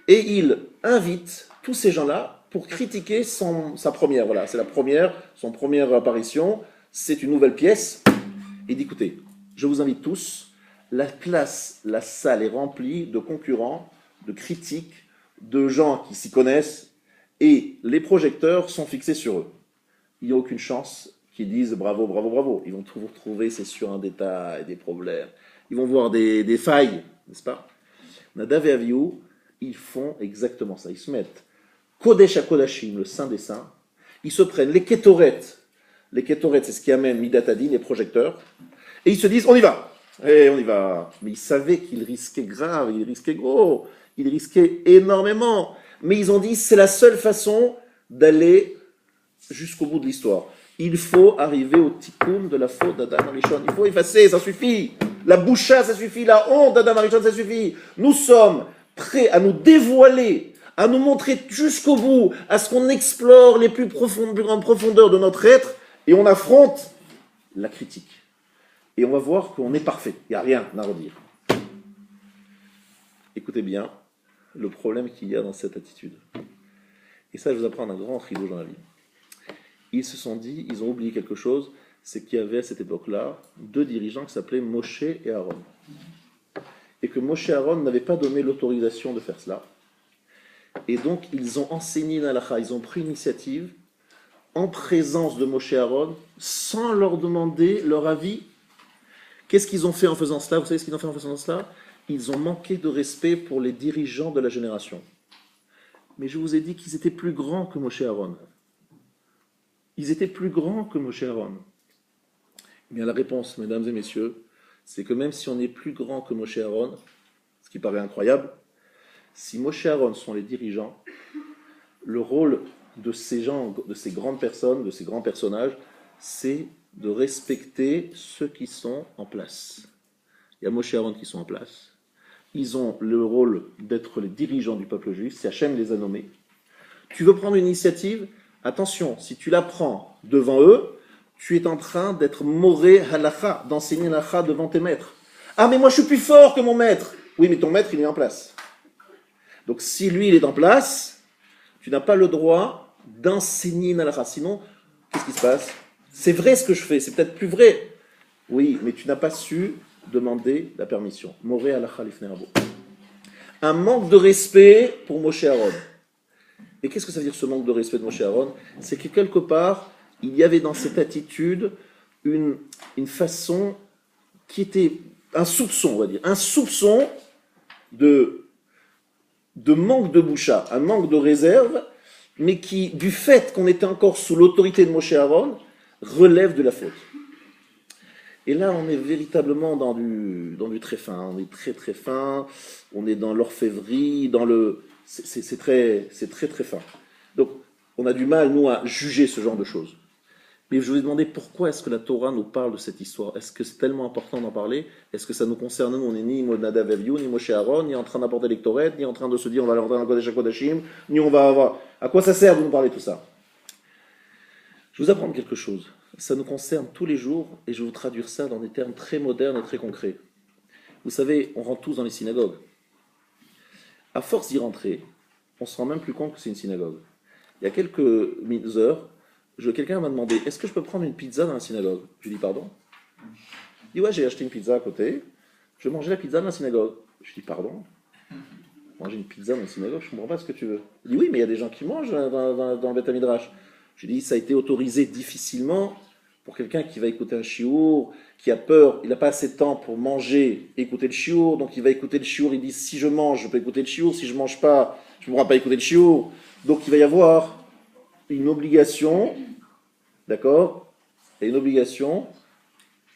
A: Et il invite tous ces gens-là pour critiquer sa première. Voilà, c'est son première apparition, c'est une nouvelle pièce. Et il dit, écoutez, je vous invite tous, la salle est remplie de concurrents, de critiques, de gens qui s'y connaissent, et les projecteurs sont fixés sur eux. Il n'y a aucune chance qu'ils disent bravo, bravo, bravo. Ils vont tout vous retrouver, c'est sur un détail, des problèmes. Ils vont voir des failles, n'est-ce pas ? Nadav et Avihu, ils font exactement ça. Ils se mettent Kodesh à Kodashim, le Saint des Saints. Ils se prennent les kétorettes. Les kétorettes, c'est ce qui amène Midat Hadin, les projecteurs. Et ils se disent, on y va. Et on y va. Mais ils savaient qu'ils risquaient grave, ils risquaient gros, ils risquaient énormément. Mais ils ont dit, c'est la seule façon d'aller jusqu'au bout de l'histoire. Il faut arriver au tikkun de la faute d'Adam Arishon. Il faut effacer, ça suffit. La boucha, ça suffit. La honte d'Adam Arishon, ça suffit. Nous sommes prêts à nous dévoiler, à nous montrer jusqu'au bout, à ce qu'on explore les plus grandes profondeurs de notre être, et on affronte la critique. Et on va voir qu'on est parfait. Il n'y a rien à redire. Écoutez bien le problème qu'il y a dans cette attitude. Et ça, je vous apprends un grand rideau dans la vie. Ils se sont dit, ils ont oublié quelque chose, c'est qu'il y avait à cette époque-là deux dirigeants qui s'appelaient Moshe et Aaron. Et que Moshe et Aaron n'avaient pas donné l'autorisation de faire cela. Et donc, ils ont enseigné une halakha, ils ont pris l'initiative en présence de Moshe et Aaron, sans leur demander leur avis. Qu'est-ce qu'ils ont fait en faisant cela ? Vous savez ce qu'ils ont fait en faisant cela ? Ils ont manqué de respect pour les dirigeants de la génération. Mais je vous ai dit qu'ils étaient plus grands que Moshe et Aaron. Ils étaient plus grands que Moshe et Aaron. Mais la réponse, mesdames et messieurs, c'est que même si on est plus grand que Moshe et Aaron, ce qui paraît incroyable, si Moshe et Aaron sont les dirigeants, le rôle de ces gens, de ces grandes personnes, de ces grands personnages, c'est de respecter ceux qui sont en place. Il y a Moshe et Aaron qui sont en place. Ils ont le rôle d'être les dirigeants du peuple juif, c'est Hachem les a nommés. Tu veux prendre une initiative ? Attention, si tu la prends devant eux, tu es en train d'être moré halakha, d'enseigner halakha devant tes maîtres. Ah, mais moi je suis plus fort que mon maître. Oui, mais ton maître, il est en place. Donc si lui, il est en place, tu n'as pas le droit d'enseigner une halakha. Sinon, qu'est-ce qui se passe ? C'est vrai ce que je fais, c'est peut-être plus vrai. Oui, mais tu n'as pas su demander la permission. Moré alacha lifnei rabo. Un manque de respect pour Moshe Aaron. Et qu'est-ce que ça veut dire ce manque de respect de Moshe Aaron? C'est que quelque part, il y avait dans cette attitude une façon qui était un soupçon, on va dire, un soupçon de manque de boucha, un manque de réserve, mais qui, du fait qu'on était encore sous l'autorité de Moshe Aaron, relève de la faute. Et là, on est véritablement dans du très fin, on est très très fin, on est dans l'orfèvrerie, c'est très très fin. Donc, on a du mal, nous, à juger ce genre de choses. Mais je vous ai demandé pourquoi est-ce que la Torah nous parle de cette histoire? Est-ce que c'est tellement important d'en parler? Est-ce que ça nous concerne? Nous, on n'est ni Nadav Avihu, ni Moshe Aaron, ni en train d'apporter les Torah, ni en train de se dire on va aller rentrer dans le Kodesh HaKodashim, ni on va avoir... À quoi ça sert de nous parler de tout ça? Je vais vous apprendre quelque chose. Ça nous concerne tous les jours, et je vais vous traduire ça dans des termes très modernes et très concrets. Vous savez, on rentre tous dans les synagogues. À force d'y rentrer, on ne se rend même plus compte que c'est une synagogue. Il y a quelques heures, quelqu'un m'a demandé, est-ce que je peux prendre une pizza dans la synagogue? Je lui dis, pardon? Il dit, ouais, j'ai acheté une pizza à côté, je vais manger la pizza dans la synagogue. Je lui dis, pardon? Manger une pizza dans la synagogue, je ne comprends pas ce que tu veux. Il dit, oui, mais il y a des gens qui mangent dans le Beth Midrash. Je lui dis, ça a été autorisé difficilement pour quelqu'un qui va écouter un chiour, qui a peur, il n'a pas assez de temps pour manger et écouter le chiour, donc il va écouter le chiour, il dit, si je mange, je peux écouter le chiour, si je ne mange pas, je ne pourrai pas écouter le chiour. Donc il va y avoir une obligation, d'accord? Et une obligation,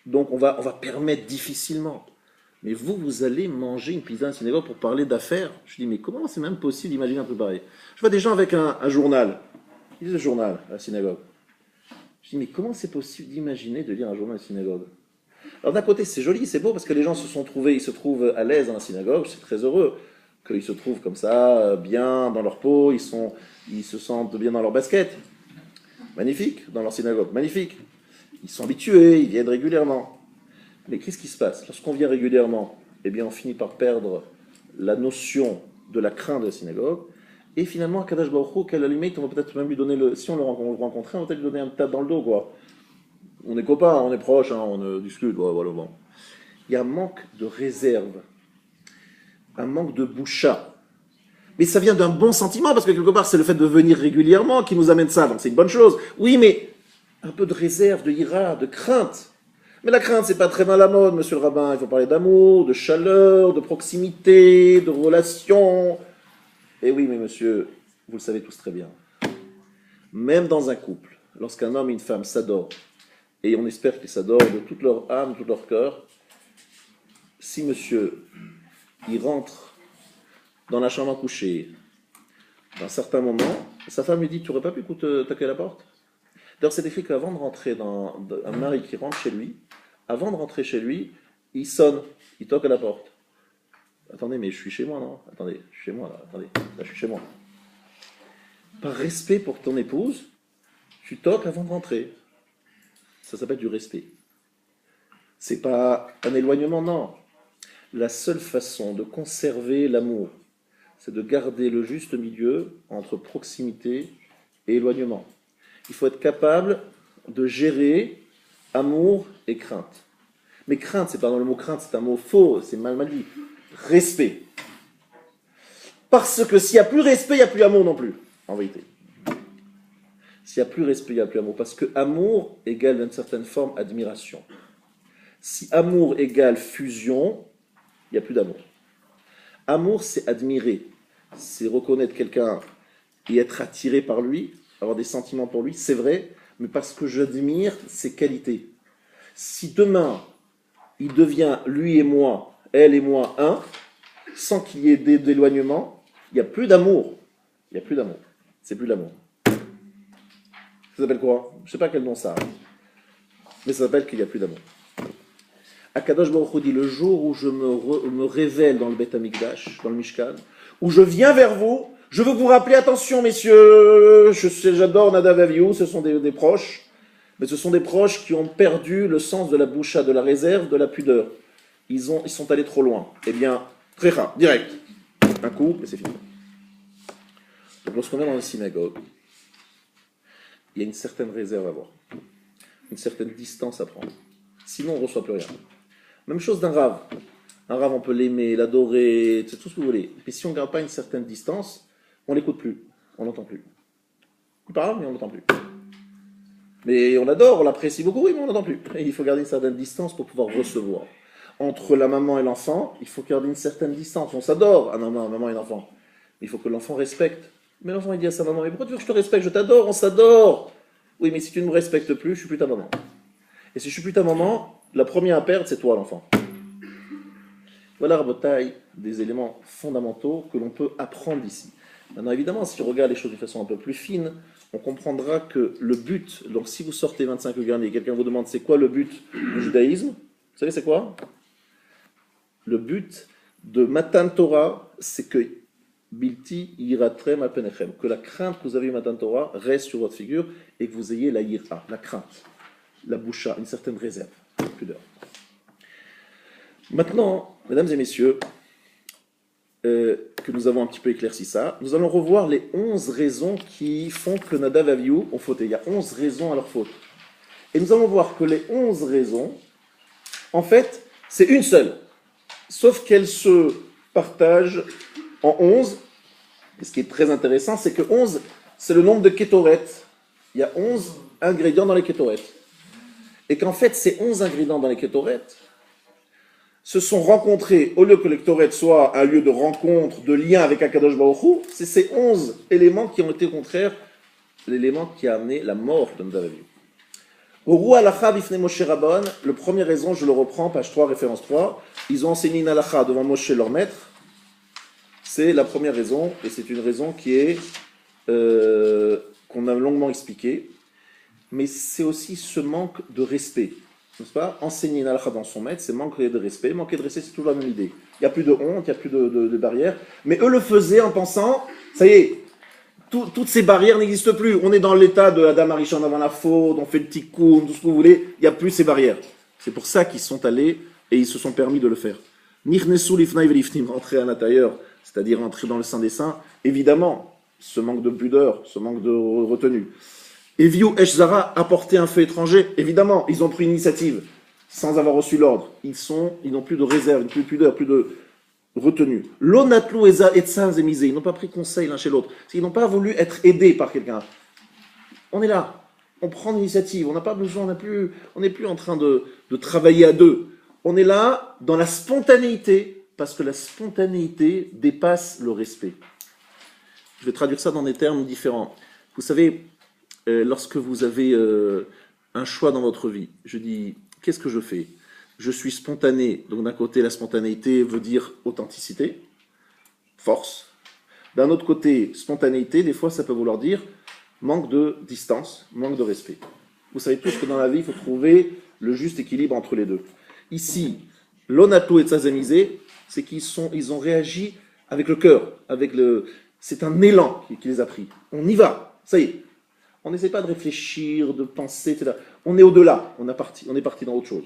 A: donc on va permettre difficilement. Mais vous allez manger une pizza à la synagogue pour parler d'affaires? Je dis, mais comment c'est même possible d'imaginer un peu pareil? Je vois des gens avec un journal. Ils lisent le journal à la synagogue. Je dis, mais comment c'est possible d'imaginer de lire un journal à la synagogue? Alors d'un côté, c'est joli, c'est beau, parce que les gens ils se trouvent à l'aise dans la synagogue, c'est très heureux qu'ils se trouvent comme ça, bien dans leur peau, ils se sentent bien dans leur basket. Magnifique, dans leur synagogue, magnifique. Ils sont habitués, ils viennent régulièrement. Mais qu'est-ce qui se passe? Lorsqu'on vient régulièrement, eh bien on finit par perdre la notion de la crainte de la synagogue. Et finalement, Kadosh Baruch Hu, qu'à la limite, on va peut-être même lui donner si on le rencontrait, on va peut-être lui donner un tape dans le dos, quoi. On est copains, on est proches, hein, on discute, voilà, bon. Il y a un manque de réserve, un manque de boucha. Mais ça vient d'un bon sentiment, parce que quelque part, c'est le fait de venir régulièrement qui nous amène ça, donc c'est une bonne chose. Oui, mais un peu de réserve, de ira, de crainte. Mais la crainte, c'est pas très mal à la mode, monsieur le rabbin. Il faut parler d'amour, de chaleur, de proximité, de relation. Et oui, mais monsieur, vous le savez tous très bien. Même dans un couple, lorsqu'un homme et une femme s'adorent, et on espère qu'ils s'adorent de toute leur âme, de tout leur cœur, si monsieur, il rentre dans la chambre à coucher, à un certain moment, sa femme lui dit, tu n'aurais pas pu toquer à la porte? D'ailleurs, c'est écrit qu'avant de rentrer un mari qui rentre chez lui, avant de rentrer chez lui, il sonne, il toque à la porte. Attendez, mais je suis chez moi, non? Attendez, je suis chez moi, là, attendez, là, je suis chez moi. Par respect pour ton épouse, tu toques avant de rentrer. Ça s'appelle du respect. C'est pas un éloignement, non. La seule façon de conserver l'amour, c'est de garder le juste milieu entre proximité et éloignement. Il faut être capable de gérer amour et crainte. Mais crainte, c'est pas dans le mot crainte, c'est un mot faux, c'est mal dit. Respect. Parce que s'il n'y a plus respect, il n'y a plus amour non plus, en vérité. S'il n'y a plus respect, il n'y a plus amour. Parce que amour égale d'une certaine forme admiration. Si amour égale fusion, il n'y a plus d'amour. Amour, c'est admirer. C'est reconnaître quelqu'un et être attiré par lui, avoir des sentiments pour lui, c'est vrai, mais parce que j'admire ses qualités. Si demain, il devient lui et moi, elle et moi un, sans qu'il y ait d'éloignement, il n'y a plus d'amour. Il n'y a plus d'amour. C'est plus l'amour. Ça s'appelle quoi? Je ne sais pas quel nom ça a. Mais ça s'appelle qu'il n'y a plus d'amour. Akadosh Baruch Hu dit, le jour où je me révèle dans le Beth Amikdash, dans le Mishkan, où je viens vers vous, je veux vous rappeler, attention messieurs, j'adore Nadav et Avihu, ce sont des proches, mais ce sont des proches qui ont perdu le sens de la boucha, de la réserve, de la pudeur. Ils sont allés trop loin. Eh bien, très rare, direct. Un coup, et c'est fini. Donc lorsqu'on est dans une synagogue, il y a une certaine réserve à avoir. une certaine distance à prendre. Sinon, on ne reçoit plus rien. Même chose d'un rave. Un rave, on peut l'aimer, l'adorer, c'est tout ce que vous voulez. Mais si on ne garde pas une certaine distance, on ne l'écoute plus, on ne l'entend plus. Il parle, mais on ne l'entend plus. Mais on l'adore, on l'apprécie beaucoup, oui, mais on ne l'entend plus. Et il faut garder une certaine distance pour pouvoir recevoir. Entre la maman et l'enfant, il faut garder une certaine distance. On s'adore, un maman et l'enfant. Il faut que l'enfant respecte. Mais l'enfant, il dit à sa maman, mais pourquoi tu veux que je te respecte? Je t'adore, on s'adore. Oui, mais si tu ne me respectes plus, je suis plus ta maman. Et si je suis plus ta maman, la première à perdre, c'est toi, l'enfant. Voilà, Rabotai, des éléments fondamentaux que l'on peut apprendre ici. Maintenant, évidemment, si on regarde les choses de façon un peu plus fine, on comprendra que le but, donc si vous sortez 25 le dernier, quelqu'un vous demande c'est quoi le but du judaïsme, vous savez c'est quoi? Le but de Matan Torah, c'est que Bilti yiratrem alpenechem, que la crainte que vous avez eu Matan Torah reste sur votre figure et que vous ayez la yira, la crainte, la boucha, une certaine réserve, une pudeur. Maintenant, mesdames et messieurs, que nous avons un petit peu éclairci ça, nous allons revoir les 11 raisons qui font que Nadav et Avihu ont fauté. Il y a 11 raisons à leur faute. Et nous allons voir que les 11 raisons, en fait, c'est une seule. Sauf qu'elles se partagent en 11. Et ce qui est très intéressant, c'est que 11, c'est le nombre de kétoret. Il y a 11 ingrédients dans les kétoret. Et qu'en fait, ces 11 ingrédients dans les kétoret se sont rencontrés, au lieu que le kétoret soit un lieu de rencontre, de lien avec Akadosh Baruch Hu, c'est ces 11 éléments qui ont été au contraire l'élément qui a amené la mort de Nadav et Avihu. Au Rou Halacha Bifnei Moshe Rabban, le premier raison, je le reprends, page 3, référence 3, ils ont enseigné une halacha devant Moshe, leur maître. C'est la première raison, et c'est une raison qui est qu'on a longuement expliquée, mais c'est aussi ce manque de respect. N'est-ce pas? Enseigner une halakha dans son maître, c'est manquer de respect. Manquer de respect, c'est toujours la même idée. Il n'y a plus de honte, il n'y a plus de barrières. Mais eux le faisaient en pensant, ça y est, toutes ces barrières n'existent plus. On est dans l'état de Adam Arishon avant la faute, on fait le tikkun, tout ce que vous voulez. Il n'y a plus ces barrières. C'est pour ça qu'ils sont allés et ils se sont permis de le faire. Nichnesu lifnai velifnim, rentrer à l'intérieur, c'est-à-dire entrer dans le Saint des Saints. Évidemment, ce manque de pudeur, ce manque de retenue. Eviu Eshzara apporter un feu étranger, évidemment, ils ont pris une initiative sans avoir reçu l'ordre. Ils n'ont plus de réserve, plus de pudeur, plus de retenue. L'onatlu eza etzan zemisé, ils n'ont pas pris conseil l'un chez l'autre. Ils n'ont pas voulu être aidés par quelqu'un. On est là, on prend l'initiative, on n'a pas besoin, on n'est plus en train de travailler à deux. On est là dans la spontanéité, parce que la spontanéité dépasse le respect. Je vais traduire ça dans des termes différents. Vous savez, lorsque vous avez un choix dans votre vie, je dis, qu'est-ce que je fais? Je suis spontané, donc d'un côté la spontanéité veut dire authenticité, force. D'un autre côté, spontanéité, des fois ça peut vouloir dire manque de distance, manque de respect. Vous savez tous que dans la vie, il faut trouver le juste équilibre entre les deux. Ici, l'onato et tzazemizé, c'est qu'ils ont réagi avec le cœur, c'est un élan qui les a pris. On y va, ça y est. On n'essaie pas de réfléchir, de penser, etc. On est au-delà, on est parti dans autre chose.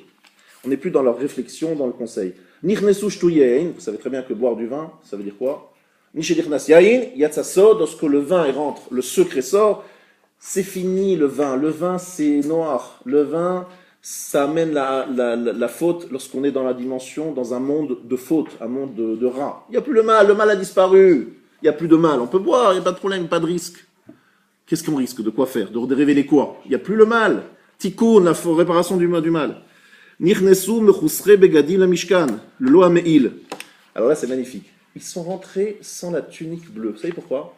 A: On n'est plus dans leur réflexion, dans le conseil. Nirnesu shtuyein, vous savez très bien que boire du vin, ça veut dire quoi? Nishelichnas yain, yatsasod, lorsque le vin rentre, le secret sort, c'est fini le vin. Le vin, c'est noir. Le vin, ça amène la faute lorsqu'on est dans la dimension, dans un monde de faute, un monde de rats. Il n'y a plus le mal a disparu. Il n'y a plus de mal. On peut boire, il n'y a pas de problème, pas de risque. Qu'est-ce qu'on risque? De quoi faire? De révéler quoi? Il n'y a plus le mal. Tikkun, la réparation du mal. Nirnesu mechusre begadim la mishkan, le lo ameil. Alors là, c'est magnifique. Ils sont rentrés sans la tunique bleue. Vous savez pourquoi?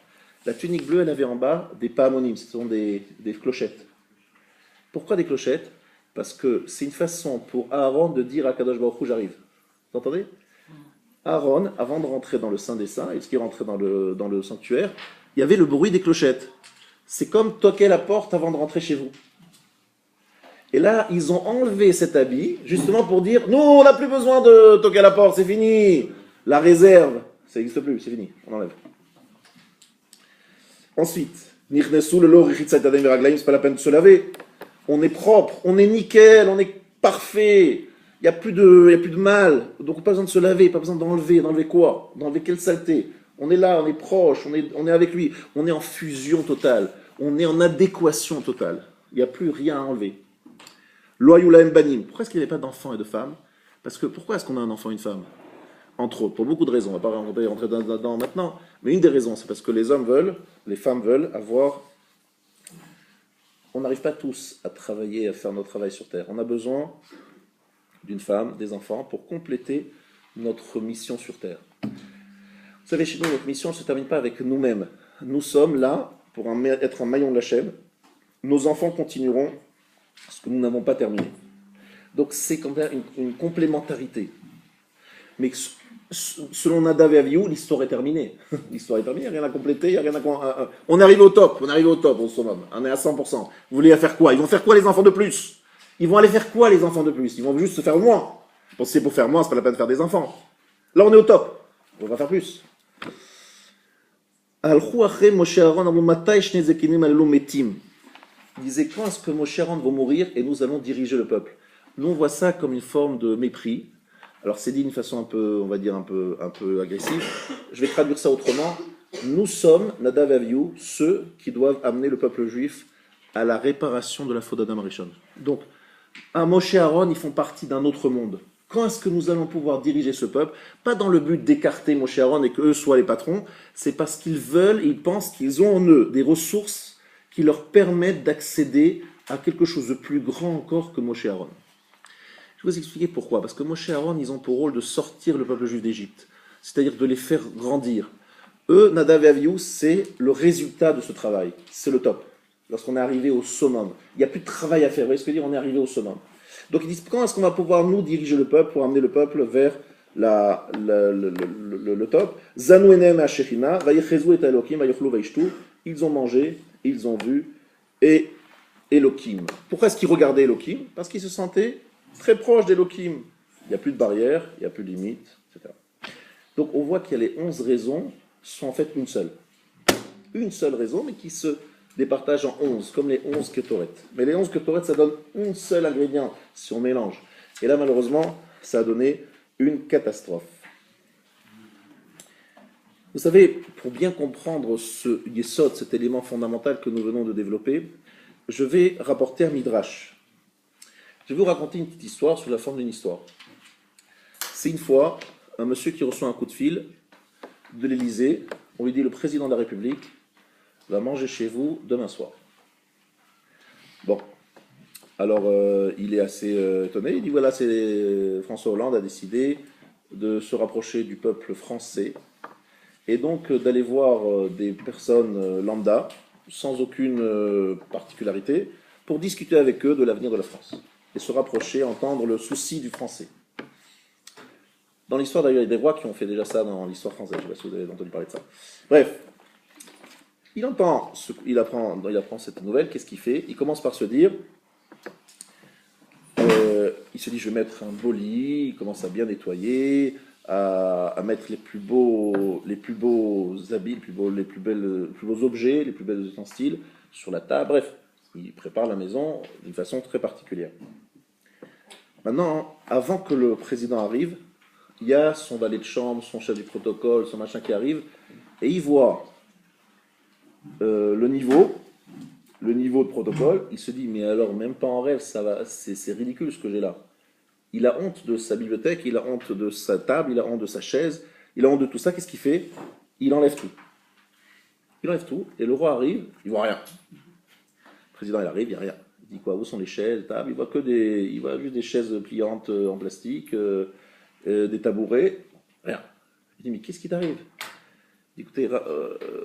A: La tunique bleue, elle avait en bas des paamonymes, ce sont des clochettes. Pourquoi des clochettes? Parce que c'est une façon pour Aaron de dire à Kadosh Baruch Hu, j'arrive. Vous entendez? Aaron, avant de rentrer dans le Saint des Saints, et ce qui rentrait dans le sanctuaire, il y avait le bruit des clochettes. C'est comme toquer la porte avant de rentrer chez vous. Et là, ils ont enlevé cet habit, justement pour dire, nous, on n'a plus besoin de toquer à la porte, c'est fini. La réserve, ça n'existe plus, c'est fini, on enlève. Ensuite, Nirnesu le lo richitsa tadem veraglaim, c'est pas la peine de se laver. On est propre, on est nickel, on est parfait. Il n'y a plus de mal. Donc, pas besoin de se laver, pas besoin d'enlever. D'enlever quoi? D'enlever quelle saleté? On est là, on est proche, on est avec lui. On est en fusion totale. On est en adéquation totale. Il n'y a plus rien à enlever. Loayulaem banim. Pourquoi est-ce qu'il n'y avait pas d'enfants et de femmes? Parce que pourquoi est-ce qu'on a un enfant et une femme? Entre autres, pour beaucoup de raisons. On ne va pas rentrer dedans maintenant. Mais une des raisons, c'est parce que les femmes veulent avoir. On n'arrive pas tous à travailler, à faire notre travail sur Terre. On a besoin d'une femme, des enfants, pour compléter notre mission sur Terre. Vous savez, chez nous, notre mission ne se termine pas avec nous-mêmes. Nous sommes là pour être un maillon de la chaîne. Nos enfants continueront ce que nous n'avons pas terminé. Donc c'est quand même une complémentarité. Mais selon Nadav et Avihu, l'histoire est terminée. L'histoire est terminée, il n'y a rien à compléter, il n'y a rien à... On est arrivé au top, au summum. On est à 100%. Vous voulez faire quoi? Ils vont faire quoi les enfants de plus? Ils vont aller faire quoi les enfants de plus? Ils vont juste se faire moins. Bon, si c'est pour faire moins, c'est pas la peine de faire des enfants. Là, on est au top. On va faire plus. Il disait, quand est-ce que Moshe et Aaron vont mourir et nous allons diriger le peuple? Nous, on voit ça comme une forme de mépris. Alors, c'est dit d'une façon un peu, on va dire, un peu agressive. Je vais traduire ça autrement. Nous sommes, Nadav et Avihu, ceux qui doivent amener le peuple juif à la réparation de la faute d'Adam Rishon. Donc, Moshe et Aaron, ils font partie d'un autre monde. Quand est-ce que nous allons pouvoir diriger ce peuple? Pas dans le but d'écarter Moshe et Aaron et qu'eux soient les patrons, c'est parce qu'ils veulent, ils pensent qu'ils ont en eux des ressources qui leur permettent d'accéder à quelque chose de plus grand encore que Moshe et Aaron. Je vais vous expliquer pourquoi. Parce que Moshe et Aaron, ils ont pour rôle de sortir le peuple juif d'Égypte, c'est-à-dire de les faire grandir. Eux, Nadav et Avihu, c'est le résultat de ce travail, c'est le top. Lorsqu'on est arrivé au summum, il n'y a plus de travail à faire. Vous voyez ce que je veux dire? On est arrivé au summum. Donc ils disent, quand est-ce qu'on va pouvoir nous diriger le peuple pour amener le peuple vers le top? Zanu enem ha'shechina, vayechezu et Elohim, vayochlu vaishtu. Ils ont mangé, ils ont vu, et Elohim. Pourquoi est-ce qu'ils regardaient Elohim? Parce qu'ils se sentaient très proches d'Elohim. Il n'y a plus de barrières, il n'y a plus de limites, etc. Donc on voit qu'il y a les 11 raisons, sont en fait une seule. Une seule raison, mais qui se départage en 11, comme les 11 Ketoret. Mais les 11 Ketoret, ça donne un seul ingrédient, si on mélange. Et là, malheureusement, ça a donné une catastrophe. Vous savez, pour bien comprendre ce yesod, cet élément fondamental que nous venons de développer, je vais rapporter un midrash. Je vais vous raconter une petite histoire sous la forme d'une histoire. C'est une fois un monsieur qui reçoit un coup de fil de l'Élysée. On lui dit, le président de la République va manger chez vous demain soir. Bon. Alors, il est assez étonné. Il dit, voilà, François Hollande a décidé de se rapprocher du peuple français et donc d'aller voir des personnes lambda, sans aucune particularité, pour discuter avec eux de l'avenir de la France et se rapprocher, entendre le souci du français. Dans l'histoire, d'ailleurs, il y a des rois qui ont fait déjà ça dans l'histoire française. Je ne sais pas si vous avez entendu parler de ça. Bref, il apprend cette nouvelle. Qu'est-ce qu'il fait? Il commence par se dire, il se dit, je vais mettre un beau lit. Il commence à bien nettoyer, à mettre les plus beaux habits, les plus beaux objets, les plus belles ustensiles sur la table. Bref, il prépare la maison d'une façon très particulière. Maintenant, avant que le président arrive, il y a son valet de chambre, son chef du protocole, son machin qui arrive, et il voit le niveau de protocole. Il se dit, mais alors, même pas en rêve, ça va, c'est ridicule ce que j'ai là. Il a honte de sa bibliothèque, il a honte de sa table, il a honte de sa chaise, il a honte de tout ça. Qu'est-ce qu'il fait? Il enlève tout. Il enlève tout, et le roi arrive, il voit rien. Le président, il arrive, il n'y a rien. Il dit quoi? Où sont les chaises, les tables? Il voit juste des chaises pliantes en plastique, des tabourets, rien. Il dit, mais qu'est-ce qui t'arrive? Il dit, écoutez,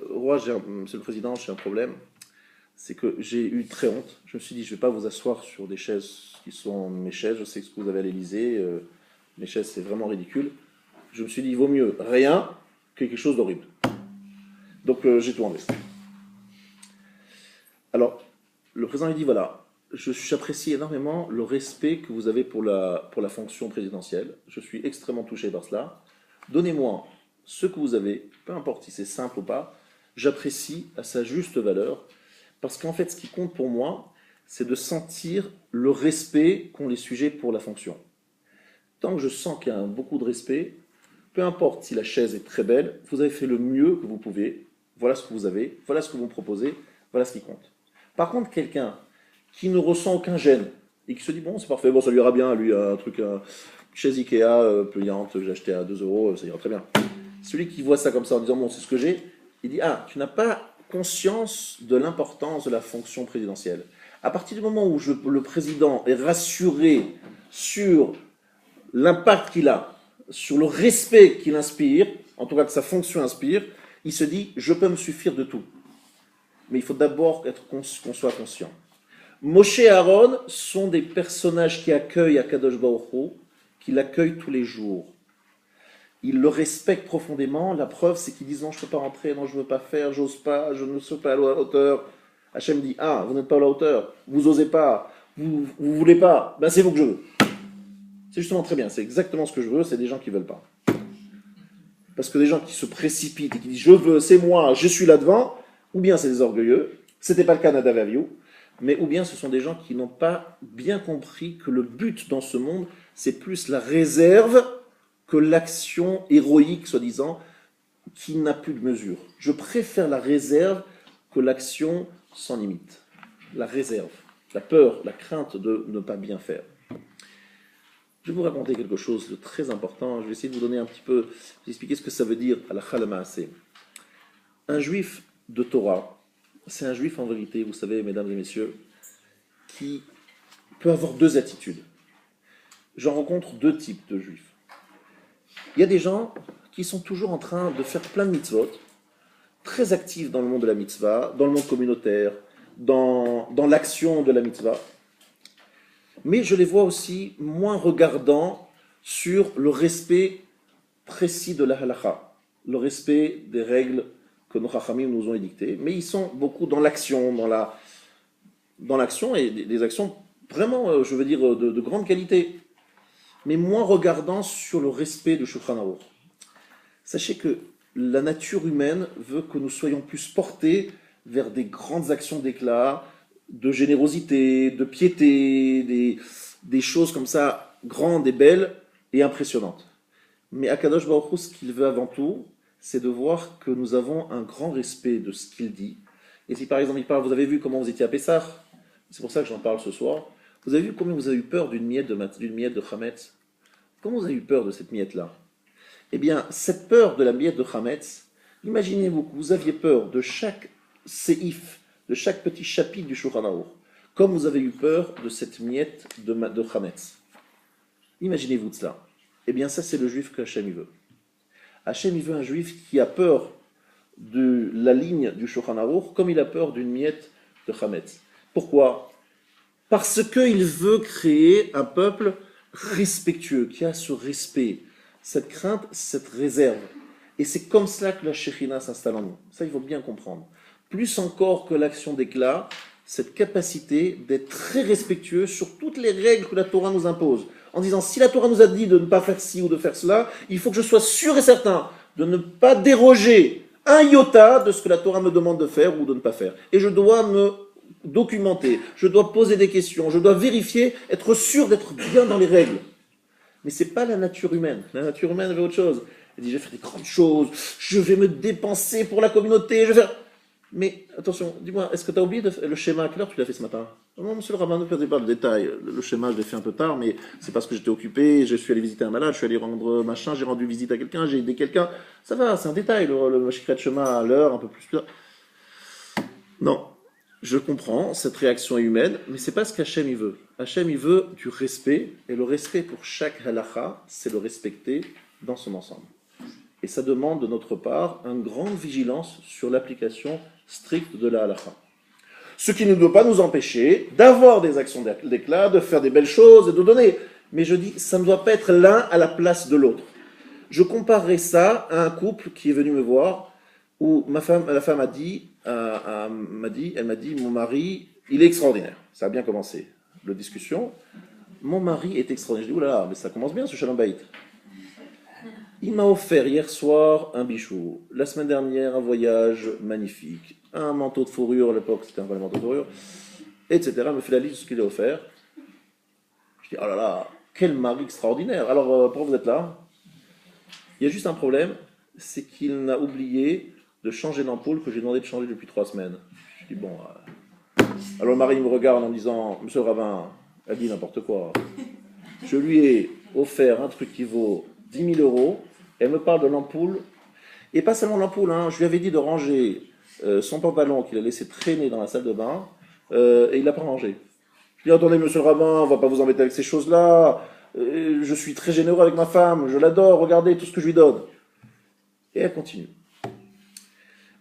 A: roi, monsieur le président, j'ai un problème. C'est que j'ai eu très honte. Je me suis dit, je ne vais pas vous asseoir sur des chaises qui sont mes chaises. Je sais ce que vous avez à l'Élysée. Mes chaises, c'est vraiment ridicule. Je me suis dit, il vaut mieux rien que quelque chose d'horrible. Donc, j'ai tout enlevé. Alors, le président lui dit, voilà, j'apprécie énormément le respect que vous avez pour la fonction présidentielle. Je suis extrêmement touché par cela. Donnez-moi ce que vous avez, peu importe si c'est simple ou pas, j'apprécie à sa juste valeur. Parce qu'en fait, ce qui compte pour moi, c'est de sentir le respect qu'ont les sujets pour la fonction. Tant que je sens qu'il y a beaucoup de respect, peu importe si la chaise est très belle, vous avez fait le mieux que vous pouvez, voilà ce que vous avez, voilà ce que vous me proposez, voilà ce qui compte. Par contre, quelqu'un qui ne ressent aucun gêne, et qui se dit, bon, c'est parfait, bon, ça lui ira bien, lui, un truc, chez Ikea, pliante, que j'ai acheté à 2 euros, ça ira très bien. Celui qui voit ça comme ça en disant, bon, c'est ce que j'ai, il dit, ah, tu n'as pas conscience de l'importance de la fonction présidentielle. À partir du moment où le président est rassuré sur l'impact qu'il a, sur le respect qu'il inspire, en tout cas que sa fonction inspire, il se dit, je peux me suffire de tout. Mais il faut d'abord qu'on soit conscient. Moshe et Aaron sont des personnages qui accueillent Akadosh Baruch Hu, qui l'accueillent tous les jours. Ils le respectent profondément. La preuve, c'est qu'ils disent non, je ne peux pas rentrer, non, je ne veux pas faire, j'ose pas, je ne suis pas à la hauteur. Hachem dit, ah, vous n'êtes pas à la hauteur, vous n'osez pas, vous ne voulez pas, ben c'est vous que je veux. C'est justement très bien, c'est exactement ce que je veux, c'est des gens qui ne veulent pas. Parce que des gens qui se précipitent et qui disent je veux, c'est moi, je suis là devant, ou bien c'est des orgueilleux, ce n'était pas le cas d'Nadav et Avihu, mais ou bien ce sont des gens qui n'ont pas bien compris que le but dans ce monde, c'est plus la réserve que l'action héroïque, soi-disant, qui n'a plus de mesure. Je préfère la réserve que l'action sans limite. La réserve, la peur, la crainte de ne pas bien faire. Je vais vous raconter quelque chose de très important. Je vais essayer de vous donner un petit peu, vous expliquer ce que ça veut dire à la Chalamaasé. Un juif de Torah, c'est un juif en vérité, vous savez, mesdames et messieurs, qui peut avoir deux attitudes. J'en rencontre deux types de juifs. Il y a des gens qui sont toujours en train de faire plein de mitzvot, très actifs dans le monde de la mitzvah, dans le monde communautaire, dans l'action de la mitzvah. Mais je les vois aussi moins regardants sur le respect précis de la halakha, le respect des règles que nos chachamim nous ont édictées. Mais ils sont beaucoup dans l'action, dans l'action et des actions vraiment, je veux dire, de grande qualité, mais moins regardants sur le respect du Shulchan Aruch. Sachez que la nature humaine veut que nous soyons plus portés vers des grandes actions d'éclat, de générosité, de piété, des choses comme ça, grandes et belles et impressionnantes. Mais Akadosh Baruch Hu, ce qu'il veut avant tout, c'est de voir que nous avons un grand respect de ce qu'il dit. Et si par exemple il parle, vous avez vu comment vous étiez à Pessah, c'est pour ça que j'en parle ce soir, vous avez vu combien vous avez eu peur d'une miette de Chametz? Comment vous avez eu peur de cette miette-là? Eh bien, cette peur de la miette de Chametz, imaginez-vous que vous aviez peur de chaque séif, de chaque petit chapitre du Shulchan Aruch, comme vous avez eu peur de cette miette de Chametz. Imaginez-vous de cela. Eh bien, ça, c'est le juif que Hachem veut. Hachem veut un juif qui a peur de la ligne du Shulchan Aruch, comme il a peur d'une miette de Chametz. Pourquoi? Parce qu'il veut créer un peuple respectueux, qui a ce respect, cette crainte, cette réserve. Et c'est comme cela que la Shekhinah s'installe en nous. Ça, il faut bien comprendre. Plus encore que l'action d'éclat, cette capacité d'être très respectueux sur toutes les règles que la Torah nous impose. En disant, si la Torah nous a dit de ne pas faire ci ou de faire cela, il faut que je sois sûr et certain de ne pas déroger un iota de ce que la Torah me demande de faire ou de ne pas faire. Et je dois me documenter, je dois poser des questions, je dois vérifier, être sûr d'être bien dans les règles. Mais ce n'est pas la nature humaine. La nature humaine veut autre chose. Elle dit, je vais faire des grandes choses, je vais me dépenser pour la communauté, je vais faire... Mais attention, dis-moi, est-ce que tu as oublié le schéma? À quelle heure tu l'as fait ce matin? Non, monsieur le rabbin, ne perdez pas le détail. Le schéma, je l'ai fait un peu tard, mais c'est parce que j'étais occupé, je suis allé visiter un malade, je suis allé rendre machin, j'ai rendu visite à quelqu'un, j'ai aidé quelqu'un. Ça va, c'est un détail, le secret de chemin à l'heure, un peu plus tard. Non, je comprends, cette réaction est humaine, mais c'est pas ce qu'Hachem il veut. Hachem il veut du respect, et le respect pour chaque halakha, c'est le respecter dans son ensemble. Et ça demande de notre part une grande vigilance sur l'application stricte de la halakha. Ce qui ne doit pas nous empêcher d'avoir des actions d'éclat, de faire des belles choses et de donner. Mais je dis, ça ne doit pas être l'un à la place de l'autre. Je comparerais ça à un couple qui est venu me voir, où la femme elle m'a dit, mon mari, il est extraordinaire. Ça a bien commencé, la discussion. Mon mari est extraordinaire. Je dis, oulala, mais ça commence bien ce Shalom Bayit. Il m'a offert hier soir un bichou, la semaine dernière un voyage magnifique, un manteau de fourrure, à l'époque c'était un vrai manteau de fourrure, etc. Il me fait la liste de ce qu'il a offert. Je dis, oh là là, quel mari extraordinaire. Alors, pourquoi vous êtes là? Il y a juste un problème, c'est qu'il n'a oublié de changer l'ampoule que j'ai demandé de changer depuis 3 semaines. Je dis, bon... Alors le mari me regarde en disant, monsieur le rabbin, Elle dit n'importe quoi. Je lui ai offert un truc qui vaut 10 000 euros. Elle me parle de l'ampoule. Et pas seulement l'ampoule, hein. Je lui avais dit de ranger son pantalon qu'il a laissé traîner dans la salle de bain. Et il l'a pas rangé. Je lui ai dit, attendez, monsieur le rabbin, on va pas vous embêter avec ces choses-là. Je suis très généreux avec ma femme. Je l'adore. Regardez tout ce que je lui donne. Et elle continue.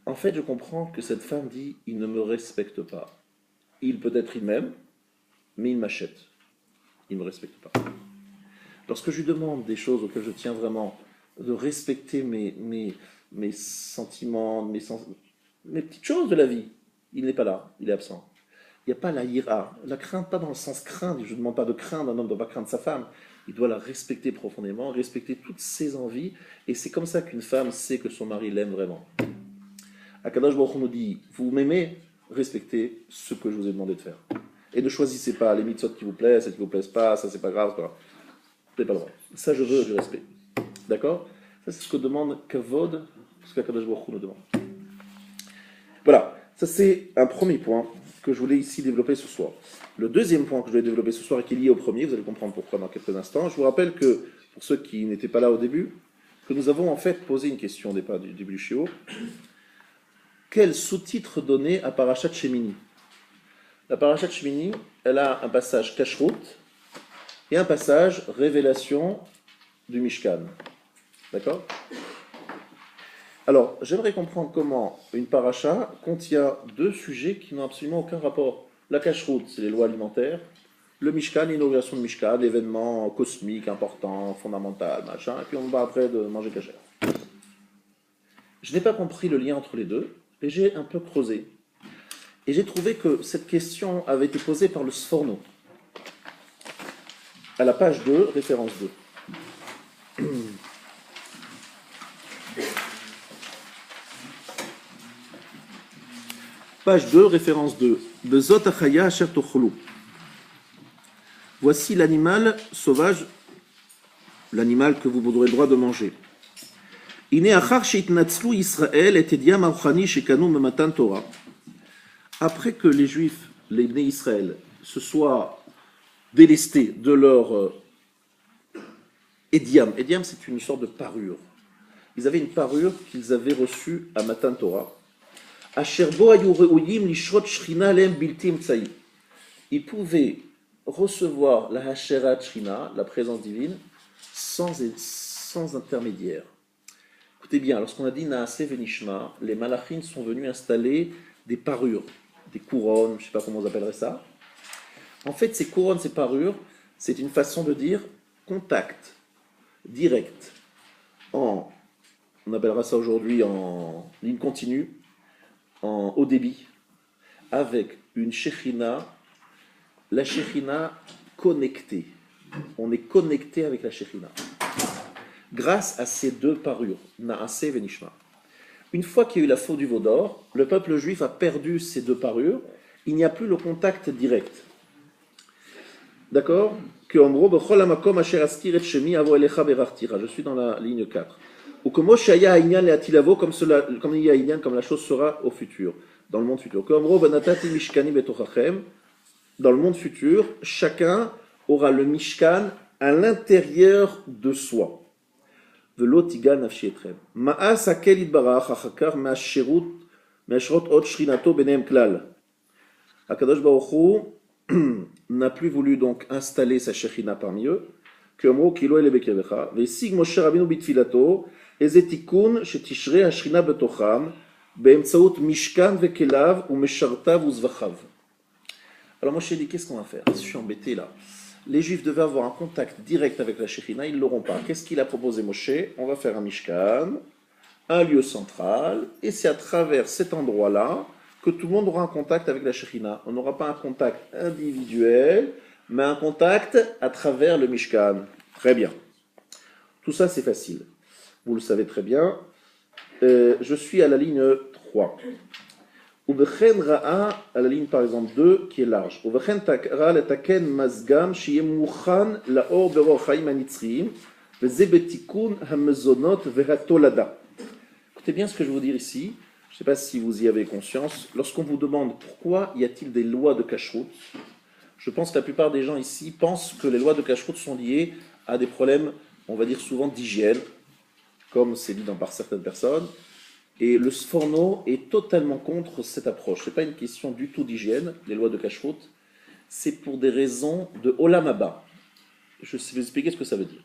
A: En fait, je comprends que cette femme dit, il ne me respecte pas. Peut-être il m'aime, mais il m'achète. Il ne me respecte pas. Lorsque je lui demande des choses auxquelles je tiens vraiment, de respecter mes sentiments, mes petites choses de la vie, il n'est pas là, il est absent. Il n'y a pas la ira, la crainte, pas dans le sens craindre, je ne demande pas de craindre, un homme ne doit pas craindre sa femme, il doit la respecter profondément, respecter toutes ses envies, et c'est comme ça qu'une femme sait que son mari l'aime vraiment. Akadosh Baruch Hu nous dit, vous m'aimez, respectez ce que je vous ai demandé de faire. Et ne choisissez pas les mitzvot qui vous plaisent, celles qui ne vous plaisent pas, ça c'est pas grave, c'est pas grave. Vous n'avez pas le droit. Ça je veux du respect. D'accord? Ça c'est ce que demande Kavod, ce qu'Akadosh Baruch Hu nous demande. Voilà, ça c'est un premier point que je voulais ici développer ce soir. Le deuxième point que je voulais développer ce soir et qui est lié au premier, vous allez comprendre pourquoi dans quelques instants. Je vous rappelle que, pour ceux qui n'étaient pas là au début, que nous avons en fait posé une question au début du shiur. Quel sous-titre donner à Parashat Shemini? La Parashat Shemini, elle a un passage Kashrut et un passage Révélation du Mishkan. D'accord? Alors, j'aimerais comprendre comment une paracha contient deux sujets qui n'ont absolument aucun rapport. La Kashrut, c'est les lois alimentaires. Le Mishkan, l'inauguration du Mishkan, l'événement cosmique, important, fondamental, machin. Et puis on va après de manger kasher. Je n'ai pas compris le lien entre les deux. Et j'ai un peu creusé. Et j'ai trouvé que cette question avait été posée par le Sforno. À la page 2, référence 2. Page 2, référence 2. Bezot achaya asher tocholu. Voici l'animal sauvage, l'animal que vous aurez le droit de manger. Après que les Juifs, les Bnei Israël, se soient délestés de leur Ediam. Ediam, c'est une sorte de parure. Ils avaient une parure qu'ils avaient reçue à Matan Torah. Ils pouvaient recevoir la Hasherat Shrina, la présence divine, sans intermédiaire. Écoutez bien, lorsqu'on a dit Naaseh Venishma, les malachim sont venus installer des parures, des couronnes, je ne sais pas comment on appellerait ça. En fait, ces couronnes, ces parures, c'est une façon de dire contact direct, on appellera ça aujourd'hui en ligne continue, en haut débit, avec une Shekhinah, la Shekhinah connectée. On est connecté avec la Shekhinah. Grâce à ces deux parures, Naaseh Venishma. Une fois qu'il y a eu la faute du veau d'or, le peuple juif a perdu ces deux parures, il n'y a plus le contact direct. D'accord? Je suis dans la ligne 4. Ou comme il y a comme la chose sera au futur, dans le monde futur. Dans le monde futur, chacun aura le Mishkan à l'intérieur de soi. Velotiga nafshi etrem. Ma'as hakel itbarach achakar me'ashrot od shrinato benem klal. Hakadosh Baruch Hu n'a plus voulu donc installer sa Shekhinah parmi eux. Qu'Omro kilo ele bekevecha. Ve'sig Moshe Rabbeinu bitfilato ezetikun shetishre hashchina betocham be'emtsaut mishkan vekelav u'meshartav u'zvachav. Alors Moshe dit, qu'est-ce qu'on va faire? Je suis embêté là. Les Juifs devaient avoir un contact direct avec la Shekhinah, ils ne l'auront pas. Qu'est-ce qu'il a proposé Moshe? On va faire un Mishkan, un lieu central, et c'est à travers cet endroit-là que tout le monde aura un contact avec la Shekhinah. On n'aura pas un contact individuel, mais un contact à travers le Mishkan. Très bien. Tout ça, c'est facile. Vous le savez très bien. Je suis à la ligne 3. Ubechen ra'a, à la ligne par exemple 2, qui est large. Ubechen ra'a letaken mazgam shiyem muchan laor beror chaim hanitzriyim veze betikun hamezonot vehatolada. Écoutez bien ce que je vais vous dire ici. Je ne sais pas si vous y avez conscience. Lorsqu'on vous demande pourquoi y a-t-il des lois de kashrut, Je pense que la plupart des gens ici pensent que les lois de cacheroute sont liées à des problèmes, on va dire souvent d'hygiène, comme c'est dit par certaines personnes. Et le Sforno est totalement contre cette approche. Ce n'est pas une question du tout d'hygiène, les lois de cacheroute. C'est pour des raisons de Olam Haba. Je vais vous expliquer ce que ça veut dire.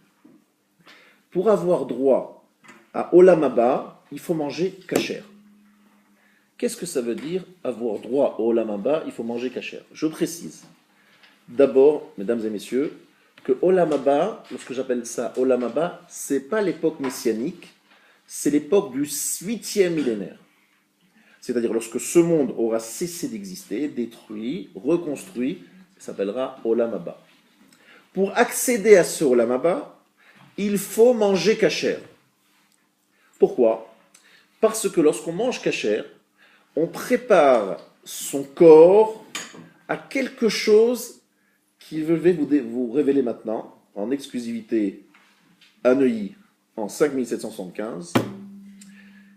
A: Pour avoir droit à Olam Haba, il faut manger kasher. Qu'est-ce que ça veut dire avoir droit au Olam Haba, il faut manger kasher? Je précise. D'abord, mesdames et messieurs, que Olam Haba, lorsque j'appelle ça Olam Haba, ce n'est pas l'époque messianique, c'est l'époque du 8e millénaire. C'est-à-dire lorsque ce monde aura cessé d'exister, détruit, reconstruit, ça s'appellera Olam Haba. Pour accéder à ce Olam Haba, il faut manger kasher. Pourquoi? Parce que lorsqu'on mange kasher, on prépare son corps à quelque chose qui je vais vous révéler maintenant, en exclusivité à Neuilly, en 5775,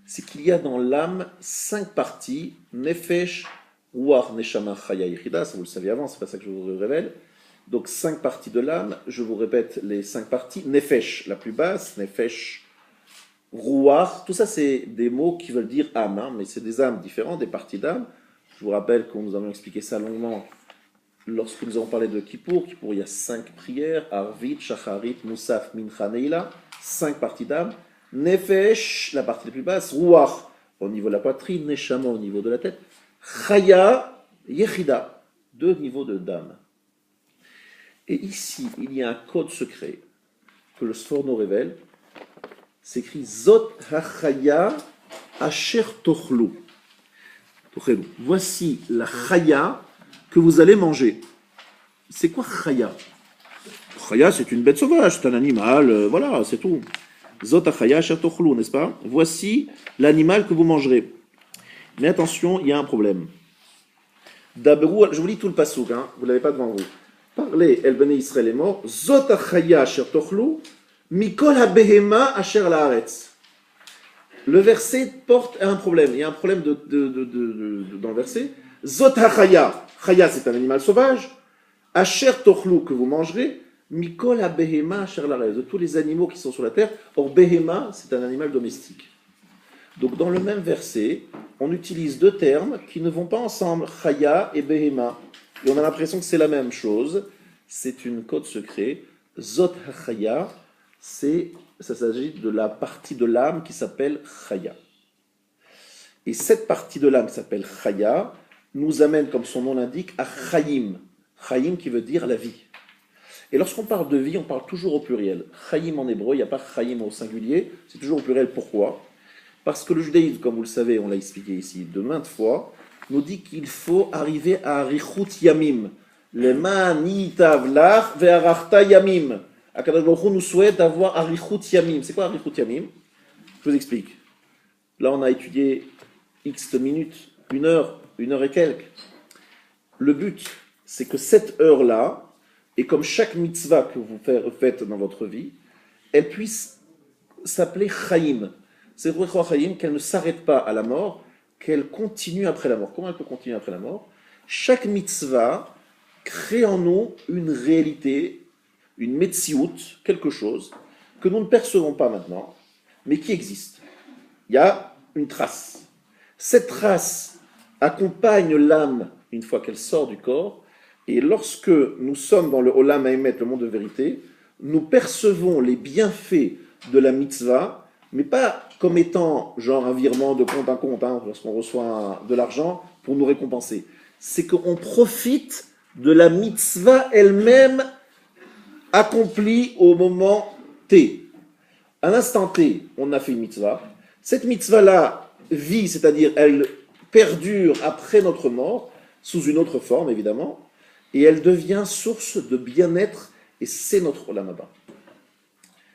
A: c'est qu'il y a dans l'âme 5 parties, Nefesh, Ruach, Neshama, Chaya, Yechida, ça vous le saviez avant, c'est pas ça que je vous révèle. Donc 5 parties de l'âme, je vous répète les 5 parties. Nefesh, la plus basse, Nefesh, Ruach, tout ça c'est des mots qui veulent dire âme, hein, mais c'est des âmes différentes, des parties d'âme. Je vous rappelle qu'on nous avons expliqué ça longuement lorsque nous avons parlé de Kippour. Kippour, il y a 5 prières, Arvit, Shacharit, Moussaf, Mincha, Neila, 5 parties d'âme. Nefesh, la partie la plus basse, Ruach, au niveau de la poitrine, Neshama, au niveau de la tête, Chaya, Yechida, 2 niveaux de d'âme. Et ici, il y a un code secret que le Sforno révèle. C'est écrit Zot hachaya asher tochlu. Voici la chaya que vous allez manger. C'est quoi chaya? Chaya, c'est une bête sauvage, c'est un animal, voilà, c'est tout. Zot hachaya asher tochlu, n'est-ce pas? Voici l'animal que vous mangerez. Mais attention, il y a un problème. D'abord, je vous lis tout le passouk, hein, vous ne l'avez pas devant vous. Parlez, El Bene Israël est mort. Zot hachaya asher tochlu. Mikol ha-behema asher laaretz. Le verset porte un problème. Il y a un problème dans le verset. Zot ha-chaya. Chaya, c'est un animal sauvage. Asher tochlu, que vous mangerez. Mikol ha-behema asher laaretz. De tous les animaux qui sont sur la terre. Or, behema, c'est un animal domestique. Donc, dans le même verset, on utilise 2 termes qui ne vont pas ensemble. Chaya et behema. Et on a l'impression que c'est la même chose. C'est une code secret. Zot ha-chaya. Ça s'agit de la partie de l'âme qui s'appelle Chaya. Et cette partie de l'âme qui s'appelle Chaya nous amène, comme son nom l'indique, à Chayim. Chayim qui veut dire la vie. Et lorsqu'on parle de vie, on parle toujours au pluriel. Chayim en hébreu, il n'y a pas Chayim au singulier, c'est toujours au pluriel. Pourquoi? Parce que le judaïsme, comme vous le savez, on l'a expliqué ici de maintes fois, nous dit qu'il faut arriver à Arichut Yamim. Leman yitav lach ve'arachta Yamim. Akadosh Baruch Hu nous souhaite d'avoir Arichut Yamim. C'est quoi Arichut Yamim? Je vous explique. Là, on a étudié X minutes, 1 heure, 1 heure et quelques. Le but, c'est que cette heure-là, et comme chaque mitzvah que vous faites dans votre vie, elle puisse s'appeler Chaim. C'est pour Chaim qu'elle ne s'arrête pas à la mort, qu'elle continue après la mort. Comment elle peut continuer après la mort? Chaque mitzvah crée en nous une réalité, une metsiout, quelque chose que nous ne percevons pas maintenant, mais qui existe. Il y a une trace. Cette trace accompagne l'âme une fois qu'elle sort du corps, et lorsque nous sommes dans le Olam Haemet, le monde de vérité, nous percevons les bienfaits de la mitzvah, mais pas comme étant genre un virement de compte à compte, hein, lorsqu'on reçoit de l'argent pour nous récompenser. C'est qu'on profite de la mitzvah elle-même accompli au moment T. À l'instant T, on a fait une mitzvah. Cette mitzvah-là vit, c'est-à-dire elle perdure après notre mort, sous une autre forme évidemment, et elle devient source de bien-être, et c'est notre Olam Haba.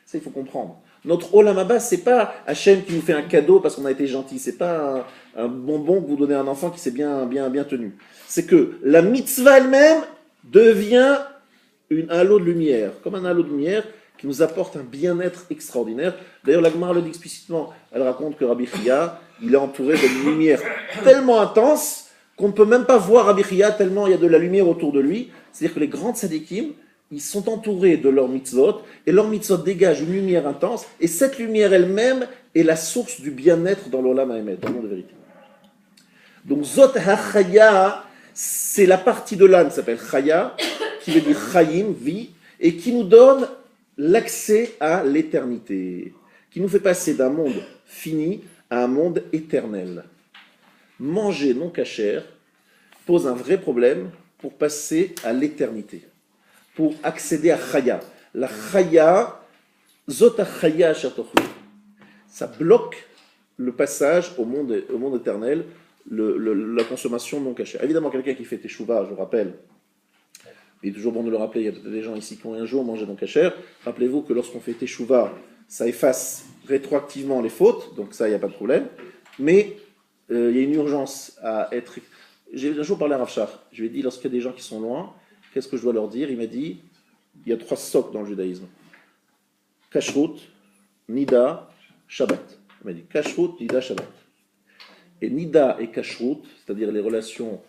A: Ça, il faut comprendre. Notre Olam Haba, c'est pas Hachem qui nous fait un cadeau parce qu'on a été gentil, c'est pas un bonbon que vous donnez à un enfant qui s'est bien tenu. C'est que la mitzvah elle-même devient un halo de lumière, comme un halo de lumière qui nous apporte un bien-être extraordinaire. D'ailleurs, la Gemara le dit explicitement. Elle raconte que Rabbi Chia, il est entouré d'une lumière tellement intense qu'on ne peut même pas voir Rabbi Chia tellement il y a de la lumière autour de lui. C'est-à-dire que les grands tzadikim, ils sont entourés de leurs mitzvot, et leurs mitzvot dégagent une lumière intense, et cette lumière elle-même est la source du bien-être dans l'olam ha'emet, dans le monde de vérité. Donc Zot HaChaya, c'est la partie de l'âme qui s'appelle Chaya, qui veut dire Chayim, vie, et qui nous donne l'accès à l'éternité, qui nous fait passer d'un monde fini à un monde éternel. Manger non cachère pose un vrai problème pour passer à l'éternité, pour accéder à Chaya. La Chaya, Zot HaChaya Shatochlu, ça bloque le passage au monde éternel, la consommation non cachère. Évidemment, quelqu'un qui fait teshuva, je rappelle, il est toujours bon de le rappeler, il y a peut-être des gens ici qui ont un jour mangé non cachère. Rappelez-vous que lorsqu'on fait teshuva, ça efface rétroactivement les fautes, donc ça, il n'y a pas de problème. Mais il y a une urgence à être... J'ai un jour parlé à Rav Shach, je lui ai dit, lorsqu'il y a des gens qui sont loin, qu'est-ce que je dois leur dire? Il m'a dit, il y a 3 socs dans le judaïsme. Kashrut, Nida, Shabbat. Il m'a dit, Kashrut, Nida, Shabbat. Et Nida et Kashrut, c'est-à-dire les relations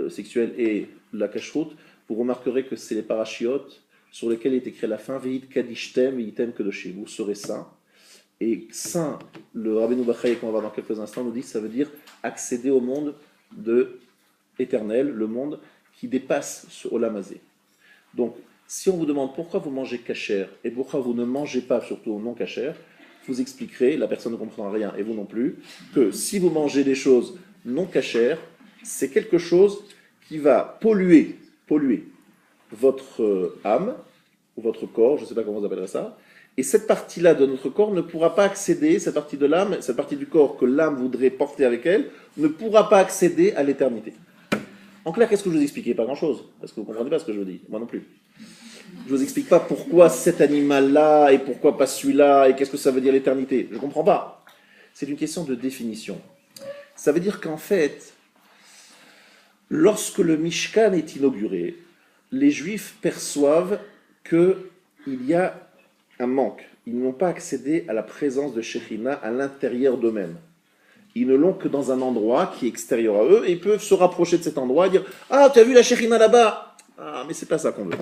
A: sexuelles et la Kashrut, vous remarquerez que c'est les parachiotes sur lesquels est écrit à la fin, Veit Kadishtem, Veitem Kedoshim, vous serez saint. Et saint, le Rabbeinu Bachai qu'on va voir dans quelques instants nous dit, ça veut dire accéder au monde éternel, le monde qui dépasse ce Olam Hazé. Donc, si on vous demande pourquoi vous mangez kasher et pourquoi vous ne mangez pas surtout non kasher, vous expliquerez, la personne ne comprendra rien et vous non plus, que si vous mangez des choses non kasher, c'est quelque chose qui va polluer votre âme ou votre corps, je ne sais pas comment vous appellerez ça, et cette partie-là de notre corps ne pourra pas accéder, cette partie de l'âme, cette partie du corps que l'âme voudrait porter avec elle, ne pourra pas accéder à l'éternité. En clair, qu'est-ce que je vous expliquais? Pas grand-chose, parce que vous ne comprenez pas ce que je vous dis, moi non plus. Je ne vous explique pas pourquoi cet animal-là et pourquoi pas celui-là et qu'est-ce que ça veut dire l'éternité. Je ne comprends pas. C'est une question de définition. Ça veut dire qu'en fait, lorsque le Mishkan est inauguré, les Juifs perçoivent qu'il y a un manque. Ils n'ont pas accédé à la présence de Shekhinah à l'intérieur d'eux-mêmes. Ils ne l'ont que dans un endroit qui est extérieur à eux et ils peuvent se rapprocher de cet endroit et dire « Ah, tu as vu la Shekhinah là-bas ?» Ah, mais c'est pas ça qu'on veut.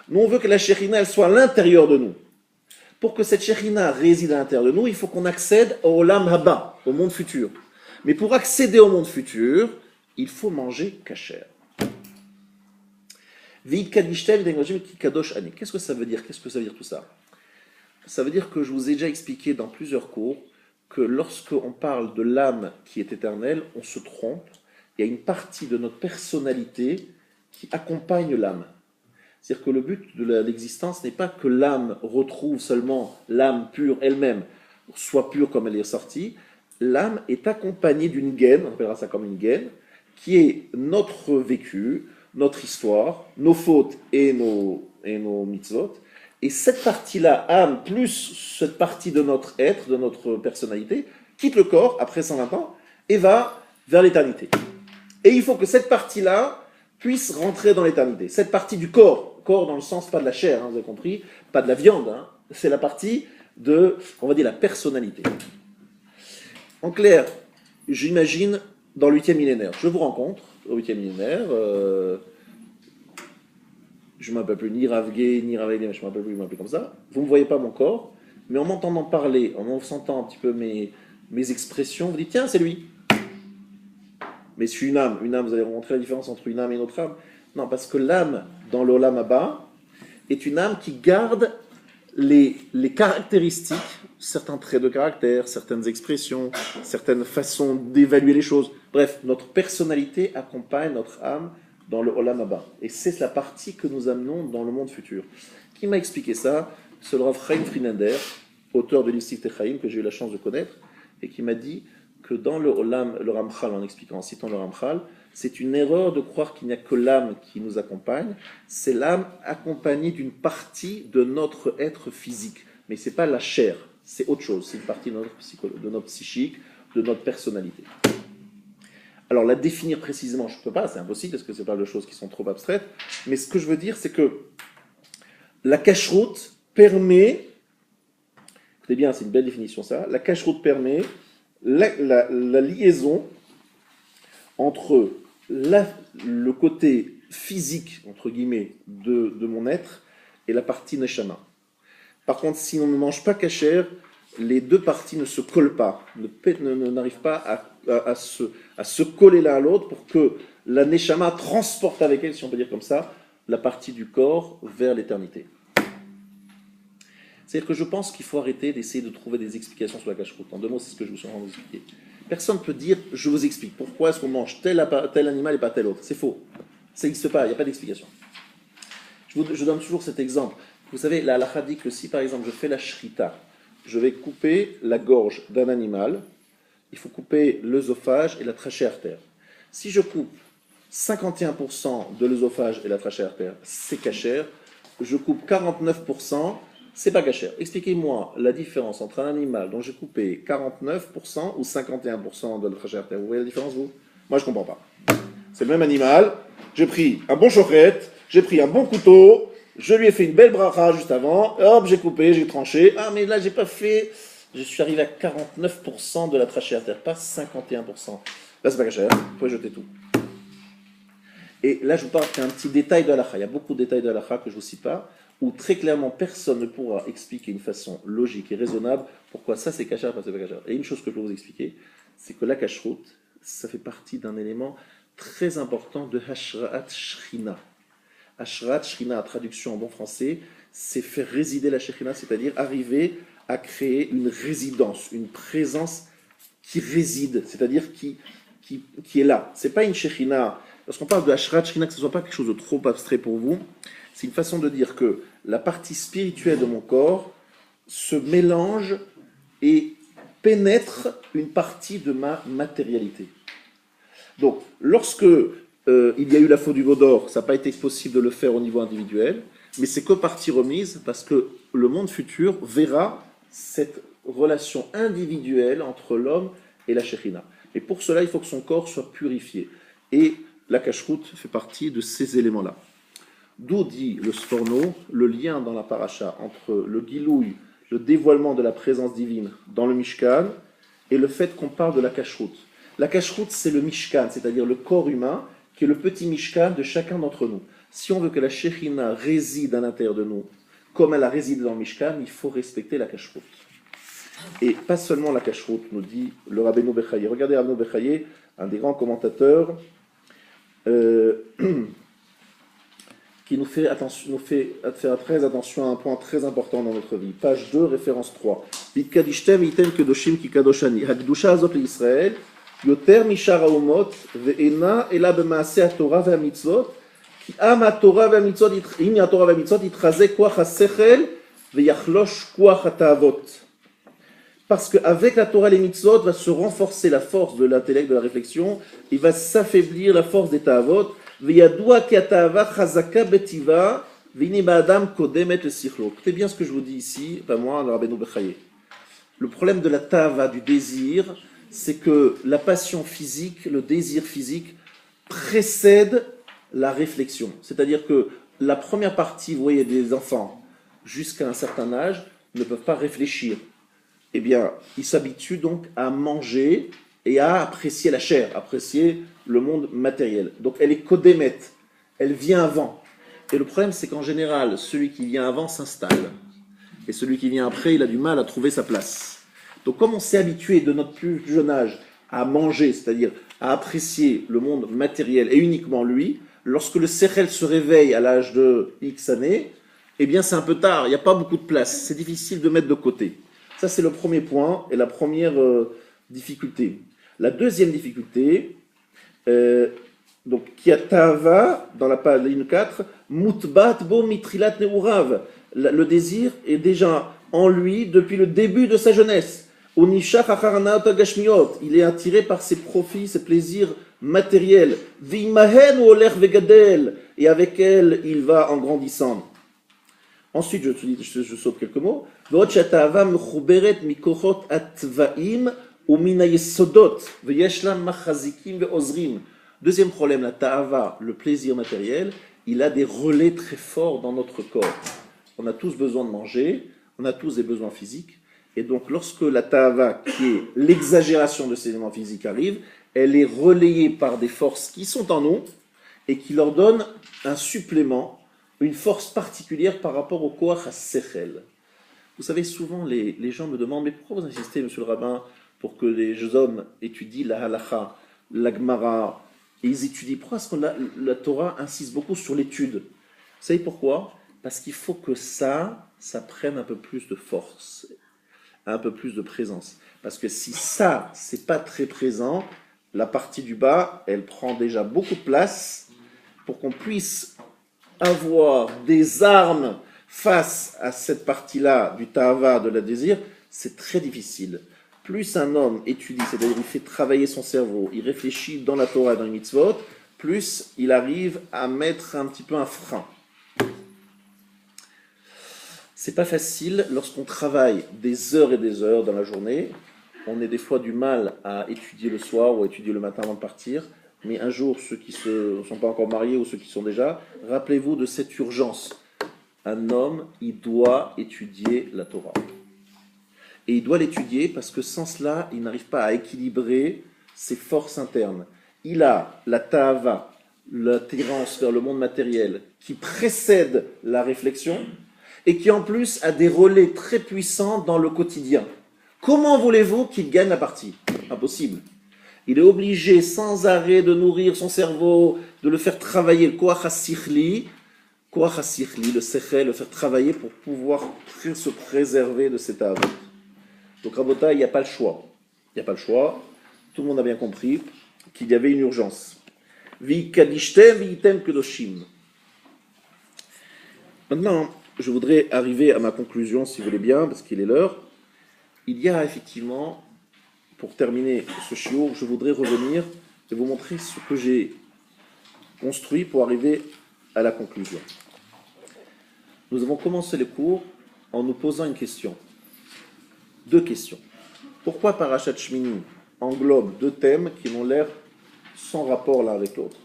A: Nous, on veut que la Shekhinah, elle soit à l'intérieur de nous. Pour que cette Shekhinah réside à l'intérieur de nous, il faut qu'on accède au Olam Haba, au monde futur. Mais pour accéder au monde futur, il faut manger kasher. Qu'est-ce que ça veut dire? Qu'est-ce que ça veut dire tout ça? Ça veut dire que je vous ai déjà expliqué dans plusieurs cours que lorsqu'on parle de l'âme qui est éternelle, on se trompe. Il y a une partie de notre personnalité qui accompagne l'âme. C'est-à-dire que le but de l'existence n'est pas que l'âme retrouve seulement l'âme pure elle-même, soit pure comme elle est sortie. L'âme est accompagnée d'une gaine, on appellera ça comme une gaine, qui est notre vécu, notre histoire, nos fautes et nos mitzvot. Et cette partie-là, âme, plus cette partie de notre être, de notre personnalité, quitte le corps après 120 ans et va vers l'éternité. Et il faut que cette partie-là puisse rentrer dans l'éternité. Cette partie du corps dans le sens pas de la chair, vous avez compris, pas de la viande, c'est la partie de, on va dire, la personnalité. En clair, j'imagine dans le 8e millénaire, je vous rencontre au 8e millénaire, je ne m'appelle plus ni Rav Gay, ni Rav Elie, je ne m'appelle comme ça, vous ne me voyez pas mon corps, mais en m'entendant parler, en sentant un petit peu mes expressions, vous dites, tiens, c'est lui. Mais je suis une âme, vous allez rencontrer la différence entre une âme et une autre âme. Non, parce que l'âme, dans l'Olam Haba, est une âme qui garde les caractéristiques, certains traits de caractère, certaines expressions, certaines façons d'évaluer les choses. Bref, notre personnalité accompagne notre âme dans le Olam Haba. Et c'est la partie que nous amenons dans le monde futur. Qui m'a expliqué ça? C'est le Rav Chaim Friedlander, auteur de l'Istif Techaim, que j'ai eu la chance de connaître, et qui m'a dit que dans le Ramchal, en citant le Ramchal, c'est une erreur de croire qu'il n'y a que l'âme qui nous accompagne. C'est l'âme accompagnée d'une partie de notre être physique. Mais ce n'est pas la chair, c'est autre chose. C'est une partie de notre psychique, de notre personnalité. Alors la définir précisément, je ne peux pas, c'est impossible, parce que c'est pas de choses qui sont trop abstraites. Mais ce que je veux dire, c'est que la kashrut permet, écoutez bien, c'est une belle définition ça, la kashrut permet la liaison entre le côté physique, entre guillemets, de mon être et la partie neshama. Par contre, si on ne mange pas kasher, les deux parties ne se collent pas, n'arrivent pas à se coller l'un à l'autre pour que la neshama transporte avec elle, si on peut dire comme ça, la partie du corps vers l'éternité. C'est-à-dire que je pense qu'il faut arrêter d'essayer de trouver des explications sur la cacheroute. En 2 mots, c'est ce que je vous suis en train d'expliquer. Personne ne peut dire, je vous explique, pourquoi est-ce qu'on mange tel animal et pas tel autre. C'est faux. Ça n'existe pas, il n'y a pas d'explication. Je donne toujours cet exemple. Vous savez, la halakha dit que si, par exemple, je fais la shrita, je vais couper la gorge d'un animal, il faut couper l'œsophage et la trachée artère. Si je coupe 51% de l'œsophage et la trachée artère, c'est kasher. Je coupe 49%, c'est pas kasher. Expliquez-moi la différence entre un animal dont j'ai coupé 49% ou 51% de la trachée artère. Vous voyez la différence, vous? Moi, je comprends pas. C'est le même animal. J'ai pris un bon chocrette, j'ai pris un bon couteau, je lui ai fait une belle bracha juste avant, hop, j'ai coupé, j'ai tranché. Ah, mais là, j'ai pas fait. Je suis arrivé à 49% de la trachée artère, pas 51%. Là, c'est pas kasher. Vous pouvez jeter tout. Et là, je vous parle d'un petit détail de halakha. Il y a beaucoup de détails de halakha que je ne vous cite pas, où très clairement, personne ne pourra expliquer d'une façon logique et raisonnable pourquoi ça c'est kasher, pas c'est pas kasher. Et une chose que je peux vous expliquer, c'est que la kashrut, ça fait partie d'un élément très important de Hashraat Shrina. Hashraat Shrina, traduction en bon français, c'est faire résider la Shrina, c'est-à-dire arriver à créer une résidence, une présence qui réside, c'est-à-dire qui est là. Ce n'est pas une Shrina. Lorsqu'on parle de Hashraat Shrina, que ce ne soit pas quelque chose de trop abstrait pour vous, c'est une façon de dire que la partie spirituelle de mon corps se mélange et pénètre une partie de ma matérialité. Donc, lorsque il y a eu la faute du veau d'or, ça n'a pas été possible de le faire au niveau individuel, mais c'est que partie remise parce que le monde futur verra cette relation individuelle entre l'homme et la Shekhinah. Et pour cela, il faut que son corps soit purifié. Et la cacheroute fait partie de ces éléments-là. D'où dit le Sforno, le lien dans la paracha entre le gilouï, le dévoilement de la présence divine dans le Mishkan, et le fait qu'on parle de la cacheroute. La cacheroute, c'est le Mishkan, c'est-à-dire le corps humain, qui est le petit Mishkan de chacun d'entre nous. Si on veut que la Shekhinah réside à l'intérieur de nous, comme elle a résidé dans le Mishkan, il faut respecter la cacheroute. Et pas seulement la cacheroute, nous dit le Rabbeinu Bechaye. Regardez Rabbeinu Bechaye, un des grands commentateurs, qui nous fait faire très attention à un point très important dans notre vie. Page 2, référence 3. Vitkadishtem iten kedoshim ki kadoshani. Hakdusha azot l'Israël, yoter mishar haumot, ve'ena ela b'maaseh haTorah ve'hamitzvot, ki am haTorah ve'hamitzvot, im haTorah ve'hamitzvot, yitrazeh koach hasechel, ve'yachlosh koach hata'avot. Parce qu'avec la Torah et les mitzvot, va se renforcer la force de l'intellect, de la réflexion, il va s'affaiblir la force des ta'avot. Écoutez bien ce que je vous dis ici, pas moi, le Rabbeinu Bechaye. Le problème de la ta'ava, du désir, c'est que la passion physique, le désir physique, précède la réflexion. C'est-à-dire que la première partie, vous voyez, des enfants, jusqu'à un certain âge, ne peuvent pas réfléchir. Eh bien, ils s'habituent donc à manger et à apprécier la chair, apprécier le monde matériel. Donc elle est kodémette, elle vient avant. Et le problème, c'est qu'en général, celui qui vient avant s'installe. Et celui qui vient après, il a du mal à trouver sa place. Donc comme on s'est habitué de notre plus jeune âge à manger, c'est-à-dire à apprécier le monde matériel et uniquement lui, lorsque le sechel se réveille à l'âge de X années, eh bien c'est un peu tard, il n'y a pas beaucoup de place, c'est difficile de mettre de côté. Ça, c'est le premier point et la première difficulté. La deuxième difficulté, donc, qui a tava, dans la ligne 4, mutbat bo mitrilat neurav. Le désir est déjà en lui depuis le début de sa jeunesse. Il est attiré par ses profits, ses plaisirs matériels. Et avec elle, il va en grandissant. Ensuite, je saute quelques mots. Deuxième problème, la ta'ava, le plaisir matériel, il a des relais très forts dans notre corps. On a tous besoin de manger, on a tous des besoins physiques, et donc lorsque la ta'ava, qui est l'exagération de ces éléments physiques, arrive, elle est relayée par des forces qui sont en nous et qui leur donnent un supplément, une force particulière par rapport au Koach HaSechel. Vous savez, souvent les gens me demandent, mais pourquoi vous insistez, monsieur le rabbin, pour que les hommes étudient la halacha, la gemara, et ils étudient? Pourquoi est-ce que la Torah insiste beaucoup sur l'étude? Vous savez pourquoi? Parce qu'il faut que ça prenne un peu plus de force, un peu plus de présence. Parce que si ça, c'est pas très présent, la partie du bas, elle prend déjà beaucoup de place pour qu'on puisse avoir des armes face à cette partie-là du ta'ava, de la désir. C'est très difficile. Plus un homme étudie, c'est-à-dire il fait travailler son cerveau, il réfléchit dans la Torah, dans les mitzvot, plus il arrive à mettre un petit peu un frein. C'est pas facile lorsqu'on travaille des heures et des heures dans la journée. On a des fois du mal à étudier le soir ou à étudier le matin avant de partir. Mais un jour, ceux qui ne sont pas encore mariés ou ceux qui sont déjà, rappelez-vous de cette urgence. Un homme, il doit étudier la Torah. Et il doit l'étudier parce que sans cela, il n'arrive pas à équilibrer ses forces internes. Il a la ta'ava, l'attirance vers le monde matériel, qui précède la réflexion, et qui en plus a des relais très puissants dans le quotidien. Comment voulez-vous qu'il gagne la partie? Impossible. Il est obligé sans arrêt de nourrir son cerveau, de le faire travailler, le koach hasichli, le sechel, le faire travailler pour pouvoir se préserver de cet avot. Donc Rabotai, il n'y a pas le choix. Il n'y a pas le choix. Tout le monde a bien compris qu'il y avait une urgence. Vi kadishtem, vi item kedoshim. Maintenant, je voudrais arriver à ma conclusion, si vous voulez bien, parce qu'il est l'heure. Il y a effectivement, pour terminer ce shiur, je voudrais revenir et vous montrer ce que j'ai construit pour arriver à la conclusion. Nous avons commencé le cours en nous posant une question. Deux questions. Pourquoi Parashat Shmini englobe deux thèmes qui ont l'air sans rapport l'un avec l'autre?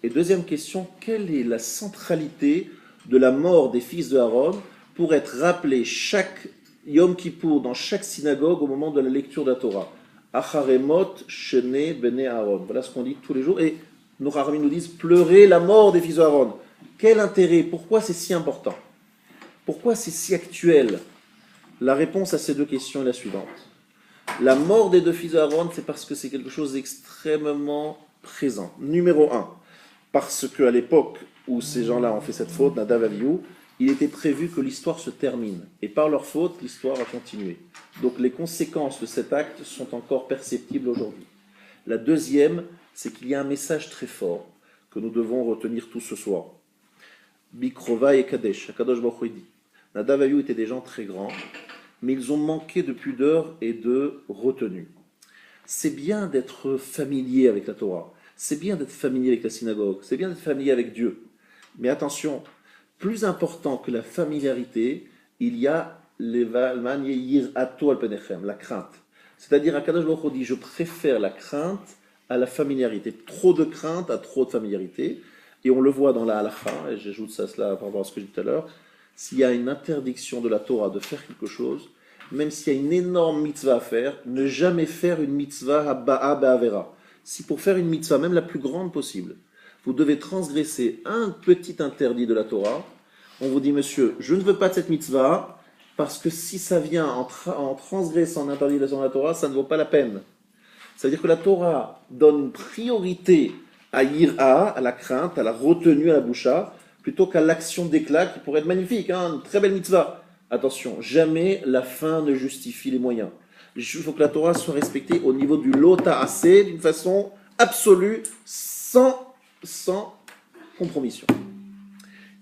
A: Et deuxième question, quelle est la centralité de la mort des fils de Aaron pour être rappelé chaque Yom Kippour dans chaque synagogue au moment de la lecture de la Torah? Acharemot Shene Bene Aaron. Voilà ce qu'on dit tous les jours. Et nos Rahamim nous disent pleurer la mort des fils de Aaron. Quel intérêt? Pourquoi c'est si important? Pourquoi c'est si actuel? La réponse à ces deux questions est la suivante. La mort des deux fils de Aaron, c'est parce que c'est quelque chose d'extrêmement présent. Numéro un, parce qu'à l'époque où ces gens-là ont fait cette faute, Nadav Avihu, il était prévu que l'histoire se termine. Et par leur faute, l'histoire a continué. Donc les conséquences de cet acte sont encore perceptibles aujourd'hui. La deuxième, c'est qu'il y a un message très fort que nous devons retenir tous ce soir. Bikrova et Kadesh, Kadosh Baruch Hu dit. Nadav Avihu étaient des gens très grands, mais ils ont manqué de pudeur et de retenue. C'est bien d'être familier avec la Torah, c'est bien d'être familier avec la synagogue, c'est bien d'être familier avec Dieu. Mais attention, plus important que la familiarité, il y a la crainte. C'est-à-dire, Akadosh Baruch Hu dit, je préfère la crainte à la familiarité. Trop de crainte à trop de familiarité. Et on le voit dans la halakha, et j'ajoute ça cela par rapport à ce que j'ai dit tout à l'heure, s'il y a une interdiction de la Torah de faire quelque chose, même s'il y a une énorme mitzvah à faire, ne jamais faire une mitzvah ba'a ba'avera. Si pour faire une mitzvah, même la plus grande possible, vous devez transgresser un petit interdit de la Torah, on vous dit, monsieur, je ne veux pas de cette mitzvah, parce que si ça vient en transgressant l'interdit de la Torah, ça ne vaut pas la peine. C'est-à-dire que la Torah donne une priorité à yir'a, à la crainte, à la retenue, à la boucha, plutôt qu'à l'action d'éclat qui pourrait être magnifique, une très belle mitzvah. Attention, jamais la fin ne justifie les moyens. Il faut que la Torah soit respectée au niveau du lota assez, d'une façon absolue, sans compromission.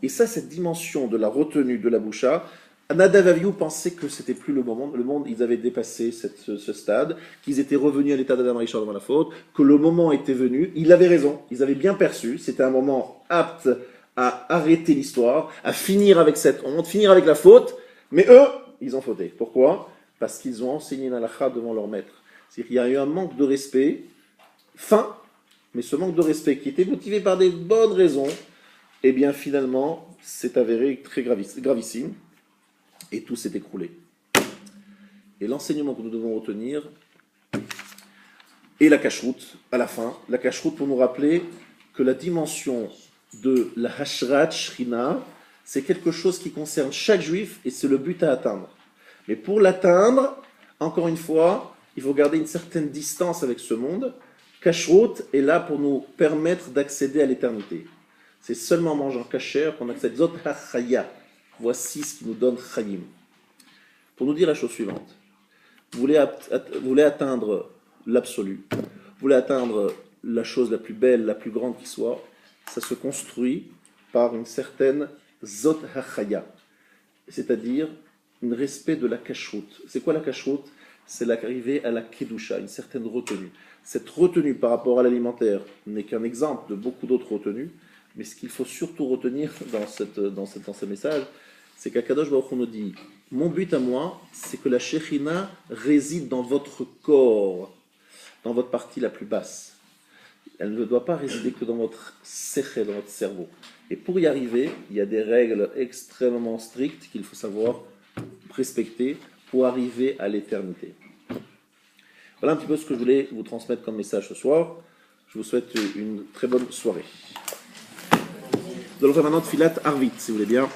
A: Et ça, cette dimension de la retenue de la boucha, Nadav Avihu pensait que c'était plus le moment. Le monde, ils avaient dépassé ce stade, qu'ils étaient revenus à l'état d'Adam Rishon devant la faute, que le moment était venu. Il avait raison, ils avaient bien perçu. C'était un moment apte à arrêter l'histoire, à finir avec cette honte, finir avec la faute. Mais eux, ils ont fauté. Pourquoi? Parce qu'ils ont enseigné une halakha devant leur maître. C'est-à-dire qu'il y a eu un manque de respect, mais ce manque de respect qui était motivé par des bonnes raisons, eh bien finalement, c'est avéré très gravissime. Et tout s'est écroulé. Et l'enseignement que nous devons retenir, Et la cacheroute, à la fin, la cacheroute pour nous rappeler que la dimension de la Hashrat Shrina, c'est quelque chose qui concerne chaque juif et c'est le but à atteindre. Mais pour l'atteindre, encore une fois, il faut garder une certaine distance avec ce monde. Kashrut est là pour nous permettre d'accéder à l'éternité. C'est seulement en mangeant kasher qu'on accède. Zot hachaya. Voici ce qui nous donne chayim. Pour nous dire la chose suivante. Vous voulez atteindre l'absolu. Vous voulez atteindre la chose la plus belle, la plus grande qui soit. Ça se construit par une certaine zot hachaya. C'est-à-dire un respect de la kashrut. C'est quoi la kashrut? C'est l'arrivée à la kedusha, une certaine retenue. Cette retenue par rapport à l'alimentaire n'est qu'un exemple de beaucoup d'autres retenues, mais ce qu'il faut surtout retenir dans ce message, c'est qu'Akadosh Baruch Hu nous dit « Mon but à moi, c'est que la Shekhinah réside dans votre corps, dans votre partie la plus basse. Elle ne doit pas résider que dans votre sechel, dans votre cerveau. Et pour y arriver, il y a des règles extrêmement strictes qu'il faut savoir respecter pour arriver à l'éternité. » Voilà un petit peu ce que je voulais vous transmettre comme message ce soir. Je vous souhaite une très bonne soirée. Nous allons faire maintenant Tfilat Arvit, si vous voulez bien.